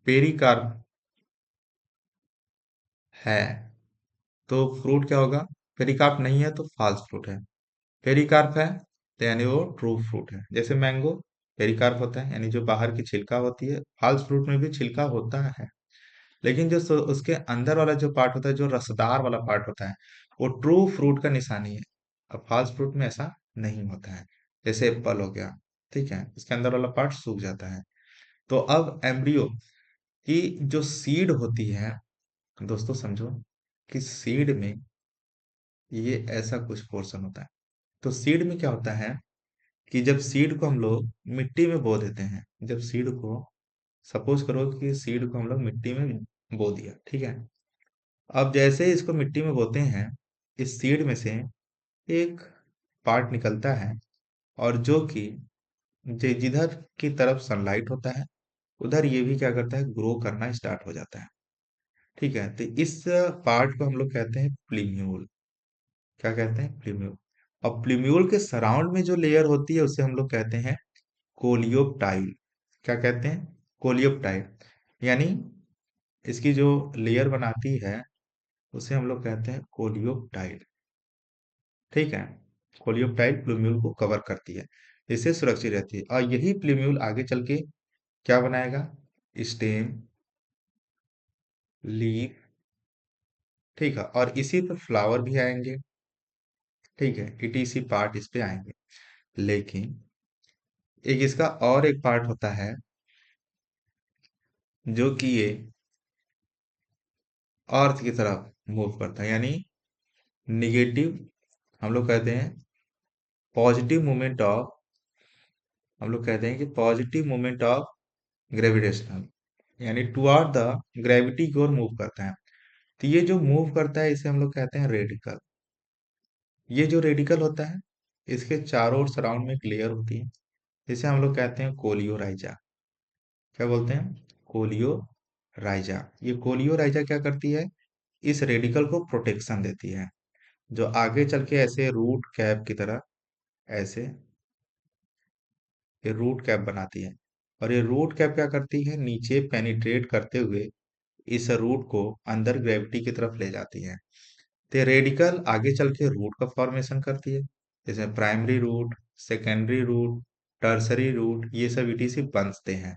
पेरिकार्प है तो फ्रूट क्या होगा, पेरिकार्प नहीं है तो फाल्स फ्रूट है। पेरिकार्प है तो यानी वो ट्रू फ्रूट है। जैसे मैंगो, पेरिकार्प होता है यानी जो बाहर की छिलका होती है, फाल्स फ्रूट में भी छिलका होता है, लेकिन जो उसके अंदर वाला जो पार्ट होता है, जो रसदार वाला पार्ट होता है, वो ट्रू फ्रूट का निशानी है। अब फाल्स फ्रूट में ऐसा नहीं होता है। जैसे एप्पल हो गया, ठीक है, इसके अंदर वाला पार्ट सूख जाता है। तो अब एम्ब्रियो की जो सीड होती है, दोस्तों समझो कि सीड में ये ऐसा कुछ पोर्शन होता है। तो सीड में क्या होता है कि जब सीड को हम लोग मिट्टी में बो देते हैं, जब सीड को, सपोज करो कि सीड को हम लोग मिट्टी में बो दिया, ठीक है। अब जैसे ही इसको मिट्टी में बोते हैं, इस सीड में से एक पार्ट निकलता है, और जो कि जिधर की तरफ सनलाइट होता है उधर ये भी क्या करता है, ग्रो करना स्टार्ट हो जाता है। ठीक है, तो इस पार्ट को हम लोग कहते हैं प्लीम्यूल। क्या कहते हैं, प्लीम्यूल। और प्लीम्यूल के सराउंड में जो लेयर होती है उसे हम लोग कहते हैं कोलियोप्टाइल। क्या कहते हैं, कोलियोप्टाइल। यानी इसकी जो लेयर बनाती है उसे हम लोग कहते हैं कोलियोप्टाइल। ठीक है, कोलियोप्टाइल प्लूम्यूल को कवर करती है, इससे सुरक्षित रहती है। और यही प्लूम्यूल आगे चल के क्या बनाएगा, स्टेम, लीफ। ठीक है, और इसी पे फ्लावर भी आएंगे। ठीक है, इसी पार्ट इस पे आएंगे। लेकिन एक इसका और एक पार्ट होता है जो कि ये अर्थ की तरफ मूव करता है, यानी निगेटिव, हम लोग कहते हैं पॉजिटिव मूवमेंट ऑफ, हम लोग कहते हैं कि पॉजिटिव मूवमेंट ऑफ ग्रेविटेशनल, यानी टुवर्ड द ग्रेविटी की ओर मूव करता है। तो ये जो मूव करता है इसे हम लोग कहते हैं रेडिकल। ये जो रेडिकल होता है, इसके चारों ओर सराउंड में एक लेयर होती है, जिसे हम लोग कहते हैं कोलियोराइजा। क्या बोलते हैं, कोलियोराइजा। ये कोलियोराइजा क्या करती है, इस रेडिकल को प्रोटेक्शन देती है, जो आगे चल के ऐसे रूट कैप की तरह, ऐसे ये रूट कैप बनाती है। और ये रूट कैप क्या करती है, नीचे पेनिट्रेट करते हुए इस रूट को अंदर ग्रेविटी की तरफ ले जाती है। तो रेडिकल आगे चल के रूट का फॉर्मेशन करती है, जैसे primary root, secondary root, tertiary root, ये सब ईटीसी बनते हैं।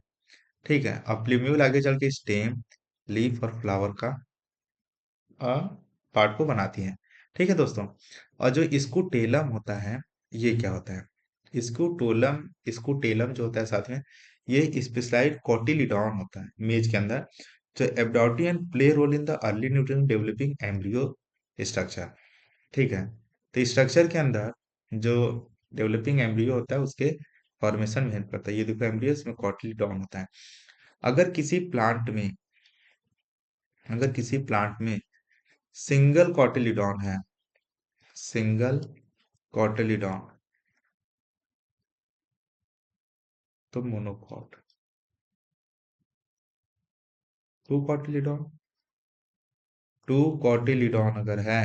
ठीक है, अब प्लूम्यूल आगे चल के स्टेम, लीफ और फ्लावर का पार्ट को बनाती हैं। ठीक है दोस्तों, और जो स्कूटेलम होता है, ये क्या होता है, स्कूटेलम जो होता है साथ में, ये स्पेशलाइज्ड कोटिलिडॉन होता है मेज के अंदर, जो एब्डॉटी and play role in the early nutrient developing embryo structure. ठीक है, तो स्ट्रक्चर के अंदर जो डेवलपिंग एम्ब्रियो होता है उसके फॉर्मेशन में हेल्प करता है। ये देखो एम्ब्रियो, इसमें कोटिलिडॉन होता है। अगर किसी प्लांट में, अगर किसी प्लांट में सिंगल कॉटिलिडॉन है, सिंगल कॉटिलिडॉन, तो monocot. Two cotyledon, two cotyledon अगर है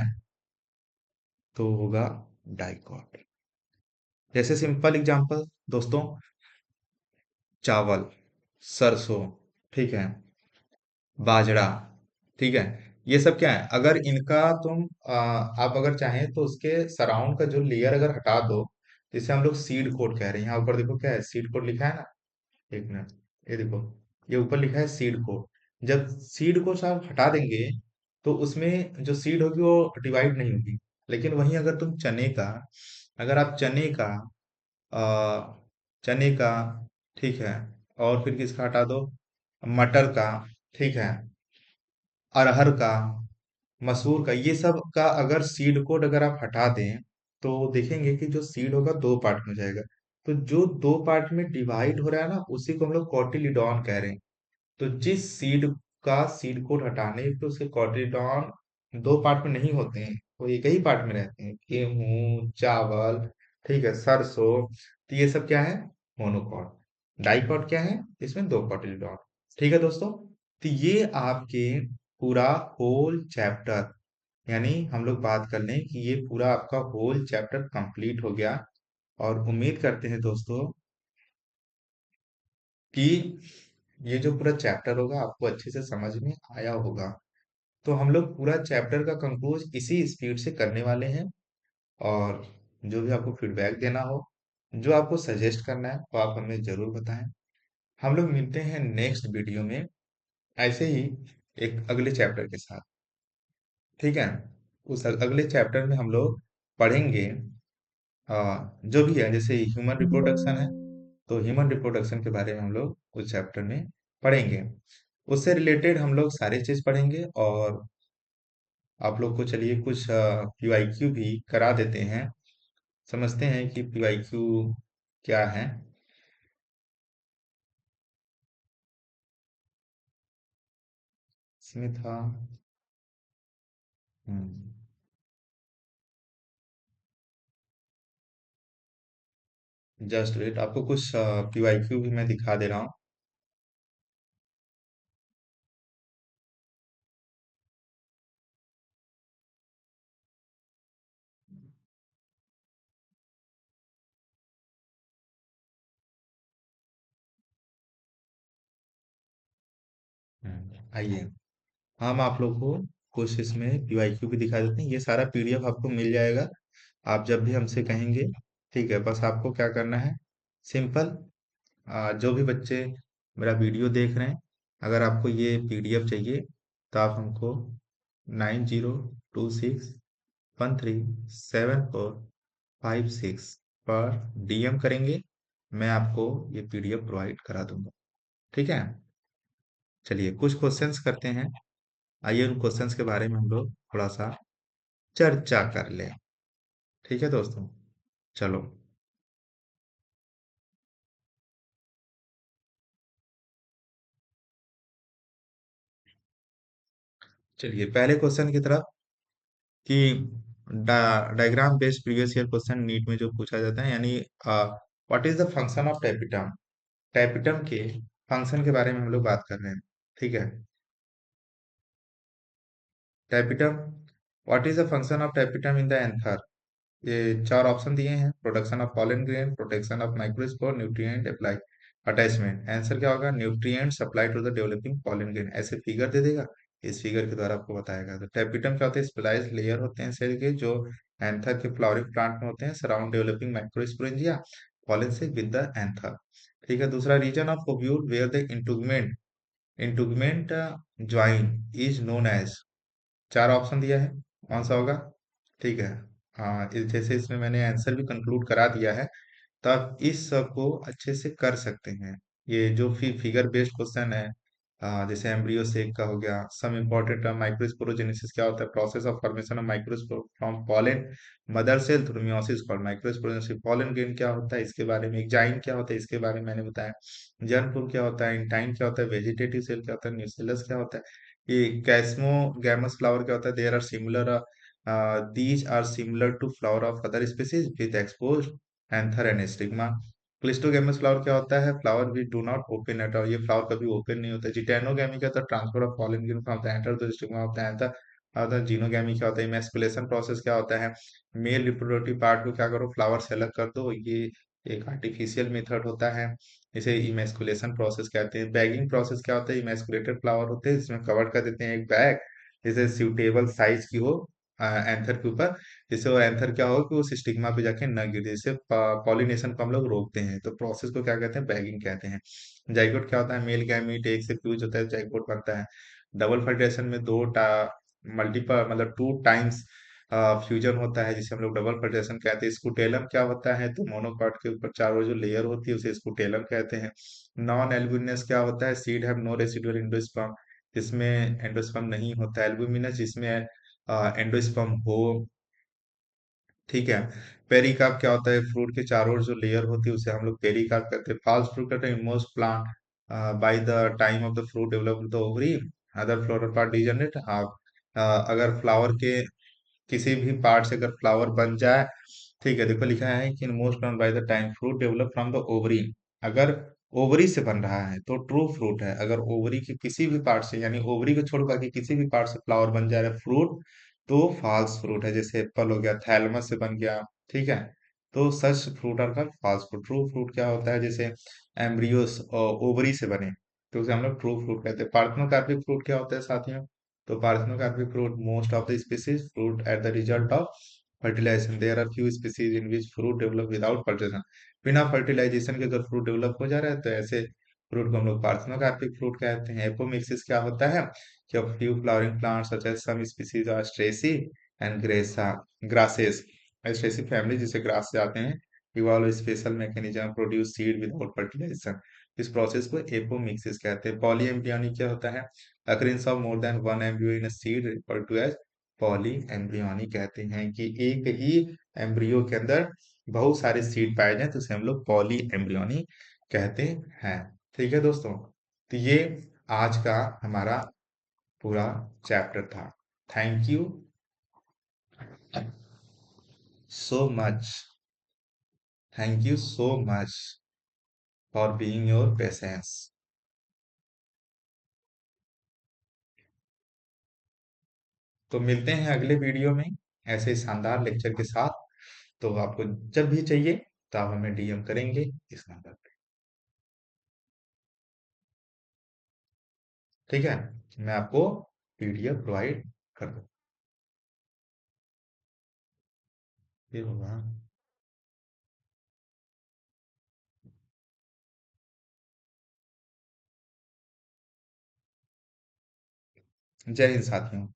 तो होगा डाइकॉट। जैसे सिंपल एग्जांपल दोस्तों, चावल, सरसों, ठीक है, बाजरा, ठीक है, ये सब क्या है, अगर इनका तुम आप अगर चाहें तो उसके सराउंड का जो लेयर अगर हटा दो, जिसे हम लोग सीड कोड कह रहे हैं, यहाँ ऊपर देखो क्या है, सीड कोड लिखा है ना, एक मिनट, ये देखो, ये ऊपर लिखा है सीड कोड। जब सीड को आप हटा देंगे तो उसमें जो सीड होगी वो डिवाइड नहीं होगी। लेकिन वहीं अगर तुम चने का, अगर आप अ, चने का, ठीक है, और फिर किसका हटा दो, मटर का, ठीक है, अरहर का, मसूर का, ये सब का अगर सीड कोड अगर आप हटा दें तो देखेंगे कि जो सीड होगा दो पार्ट में जाएगा। तो जो दो पार्ट में डिवाइड हो रहा है ना, उसी को हम लोग कॉटिलिडॉन कह रहे हैं। तो जिस सीड का सीड कोड हटाने पे उसके कॉटिलिडॉन दो पार्ट में नहीं होते हैं, वो एक ही पार्ट में रहते हैं, गेहूं, चावल, ठीक है, सरसों, तो ये सब क्या है, मोनोकॉट। डाइकॉट क्या है, इसमें दो कॉटिलिडॉन। ठीक है दोस्तों, तो ये आपके पूरा होल चैप्टर, यानी हम लोग बात कर लें कि ये पूरा आपका होल चैप्टर कंप्लीट हो गया। और उम्मीद करते हैं दोस्तों कि ये जो पूरा चैप्टर होगा आपको अच्छे से समझ में आया होगा। तो हम लोग पूरा चैप्टर का कंक्लूज इसी स्पीड से करने वाले हैं। और जो भी आपको फीडबैक देना हो, जो आपको सजेस्ट करना है, वो आप हमें जरूर बताएं। हम लोग मिलते हैं नेक्स्ट वीडियो में ऐसे ही एक अगले चैप्टर के साथ, ठीक है। उस अगले चैप्टर में हम लोग पढ़ेंगे जो भी है, जैसे ह्यूमन रिप्रोडक्शन है, तो ह्यूमन रिप्रोडक्शन के बारे में हम लोग उस चैप्टर में पढ़ेंगे। उससे रिलेटेड हम लोग सारी चीज पढ़ेंगे। और आप लोग को चलिए कुछ पीवाईक्यू भी करा देते हैं, समझते हैं कि पीवाईक्यू क्या है। इसमें था, जस्ट वेट, आपको कुछ पीवाईक्यू भी मैं दिखा दे रहा हूँ। आइए, हम आप लोग को कुछ इसमें पीवाईक्यू भी दिखा देते हैं। ये सारा पीडीएफ आपको मिल जाएगा आप जब भी हमसे कहेंगे, ठीक है। बस आपको क्या करना है, सिंपल, जो भी बच्चे मेरा वीडियो देख रहे हैं, अगर आपको ये पीडीएफ चाहिए तो आप हमको 9026137456 पर डीएम करेंगे, मैं आपको ये पीडीएफ प्रोवाइड करा दूंगा, ठीक है। चलिए कुछ क्वेश्चंस करते हैं, आइए उन क्वेश्चंस के बारे में हम लोग थोड़ा सा चर्चा कर लें, ठीक है दोस्तों। चलो, चलिए पहले क्वेश्चन की तरफ, कि diagram based previous year question NEET में जो पूछा जाता है, यानी what is the function of tapetum, tapetum के फंक्शन के बारे में हम लोग बात कर रहे हैं, ठीक है। Tapetum, what is the function of tapetum in the anther. ये चार ऑप्शन दिए हैं, production of pollen grain, protection of microspore, nutrient apply, attachment. Answer क्या होगा, nutrient supply to the developing pollen grain. ऐसे फिगर दे देगा, इस फिगर के द्वारा आपको बताएगा। तो टैपिटम क्या होते हैं, स्प्लाइस लेयर होते हैं सेल के, जो एंथर के फ्लावरिंग प्लांट में होते हैं, सराउंड डेवलपिंग माइक्रोस्पोरेंजिया पॉलन से विद द एंथर, ठीक है। दूसरा, region of ovule where the integument, integument join is known as. चार ऑप्शन दिया है, कौन सा होगा, ठीक है। हाँ, जैसे इसमें मैंने आंसर भी कंक्लूड करा दिया है, तो आप इस सब को अच्छे से कर सकते हैं। ये जो फिगर बेस्ड क्वेश्चन है, जैसे एम्ब्रियो सेक का हो गया, सम इम्पोर्टेंट माइक्रोस्पोरोजेनेसिस क्या होता है, process of formation of microspore from pollen mother cell through meiosis called microsporogenesis, pollen grain क्या होता है इसके बारे में, एक जाइन क्या होता है इसके बारे में मैंने बताया, जर्म क्या होता है, इंटाइन क्या होता है, वेजिटेटिव सेल क्या होता है, न्यूसेलस क्या होता है, ये कैस्मोगैमस फ्लावर क्या होता है, there are similar, these are similar to flower of other species with exposed anther and stigma। Cleistogamous flower क्या होता है, फ्लावर भी do not open at all, ये फ्लावर कभी ओपन नहीं होता। जिटेनोगेमी क्या होता है, transfer of pollen grain from the anther to stigma of the anther. और जीनोगेमी क्या होता है, इमैस्कुलेशन प्रोसेस क्या होता है, मेल रिप्रोडक्टिव पार्ट को क्या करो, फ्लावर से अलग कर दो, ये एक आर्टिफिशियल मेथड होता है, इसे इमैस्कुलेशन प्रोसेस कहते हैं। बैगिंग प्रोसेस क्या होता है, इमैस्कुलेटेड फ्लावर होते हैं जिसमें कवर कर देते हैं एक बैग, जैसे सूटेबल साइज की हो एंथर के ऊपर, जिससे वो एंथर क्या होगा कि वो स्टिग्मा पे जाके न गिरे, जिससे पॉलिनेशन को हम लोग रोकते हैं। तो प्रोसेस को क्या कहते हैं, बैगिंग कहते हैं। जाइगोट क्या होता है, मेल गैमीट एक से फ्यूज होता है, जाइगोट बनता है। डबल फर्टिलाइजेशन में मल्टीपल मतलब 2 टाइम्स फ्यूजन होता है, जिसे हम लोग डबल फर्टिलाइजेशन कहते हैं। स्कूटेलम क्या होता है, तो मोनोकॉट के ऊपर चारों जो लेयर होती है उसे स्कूटेलम कहते हैं। नॉन एल्ब्यूमिनस क्या होता है, seed have no residual endosperm, जिसमें एंडोस्पर्म नहीं होता है। एल्ब्यूमिनस जिसमें एंडोस्पर्म हो, ठीक है। पेरिकार्प क्या होता है, फ्रूट के चारों ओर जो लेयर होती है उसे हम लोग पेरिकार्प कहते हैं। फॉल्स फ्रूट कहते हैं most plant by the time of the fruit develop the ovary, other floral part degenerate. हाँ, अगर फ्लावर के किसी भी पार्ट से अगर फ्लावर बन जाए, ठीक है, देखो लिखा है कि most plant by the time fruit develop from the ovary, अगर ओवरी से बन रहा है तो ट्रू फ्रूट है। अगर ओवरी के किसी भी पार्ट से, यानी ओवरी को छोड़ बाकी किसी भी पार्ट से फ्लावर बन जा रहा है फ्रूट, तो फॉल्स फ्रूट है। जैसे एप्पल हो गया, थैलमस से बन गया, ठीक है, तो such fruit are called false fruit. True fruit क्या होता है, जैसे एम्ब्रियोस ओवरी से बने, तो उसे हम लोग ट्रू फ्रूट कहते हैं। पार्थेनोकार्पिक फ्रूट क्या होता है साथियों, तो parthenocarpic fruit most of the species fruit at the result of fertilization. There are few species in which fruit develop without fertilization. बिना फर्टिलाइजेशन के अगर फ्रूट डेवलप हो जा रहा है तो ऐसे फ्रूट को हम लोग पार्थेनोकार्पिक फ्रूट कहते हैं। एपोमिक्सिस क्या होता है, कि a few flowering plants such as some species are Astraceae and grasses, Astraceae family जिसे grass से आते हैं, evolve a special mechanism produce seed without fertilization। इस प्रोसेस को एपोमिक्सिस कहते हैं। पॉलीएम्ब्रियोनिक क्या होता है, occurrence of more than one embryo in a seed referred to as पॉलीएम्ब्रियोनिक कहते हैं, कि एक ही एम्ब्रियो के अंदर बहुत सारे सीड पाए जाए तो उसे हम लोग पॉली एम्ब्रियोनिक कहते हैं। ठीक है दोस्तों, तो ये आज का हमारा पूरा चैप्टर था। Thank you so much, thank you so much for being your patience. तो मिलते हैं अगले वीडियो में ऐसे शानदार लेक्चर के साथ। तो आपको जब भी चाहिए तो आप हमें डीएम करेंगे इस नंबर पे, ठीक है। मैं आपको पीडीएफ प्रोवाइड कर दूँ। ये होगा। जय हिंद साथियों।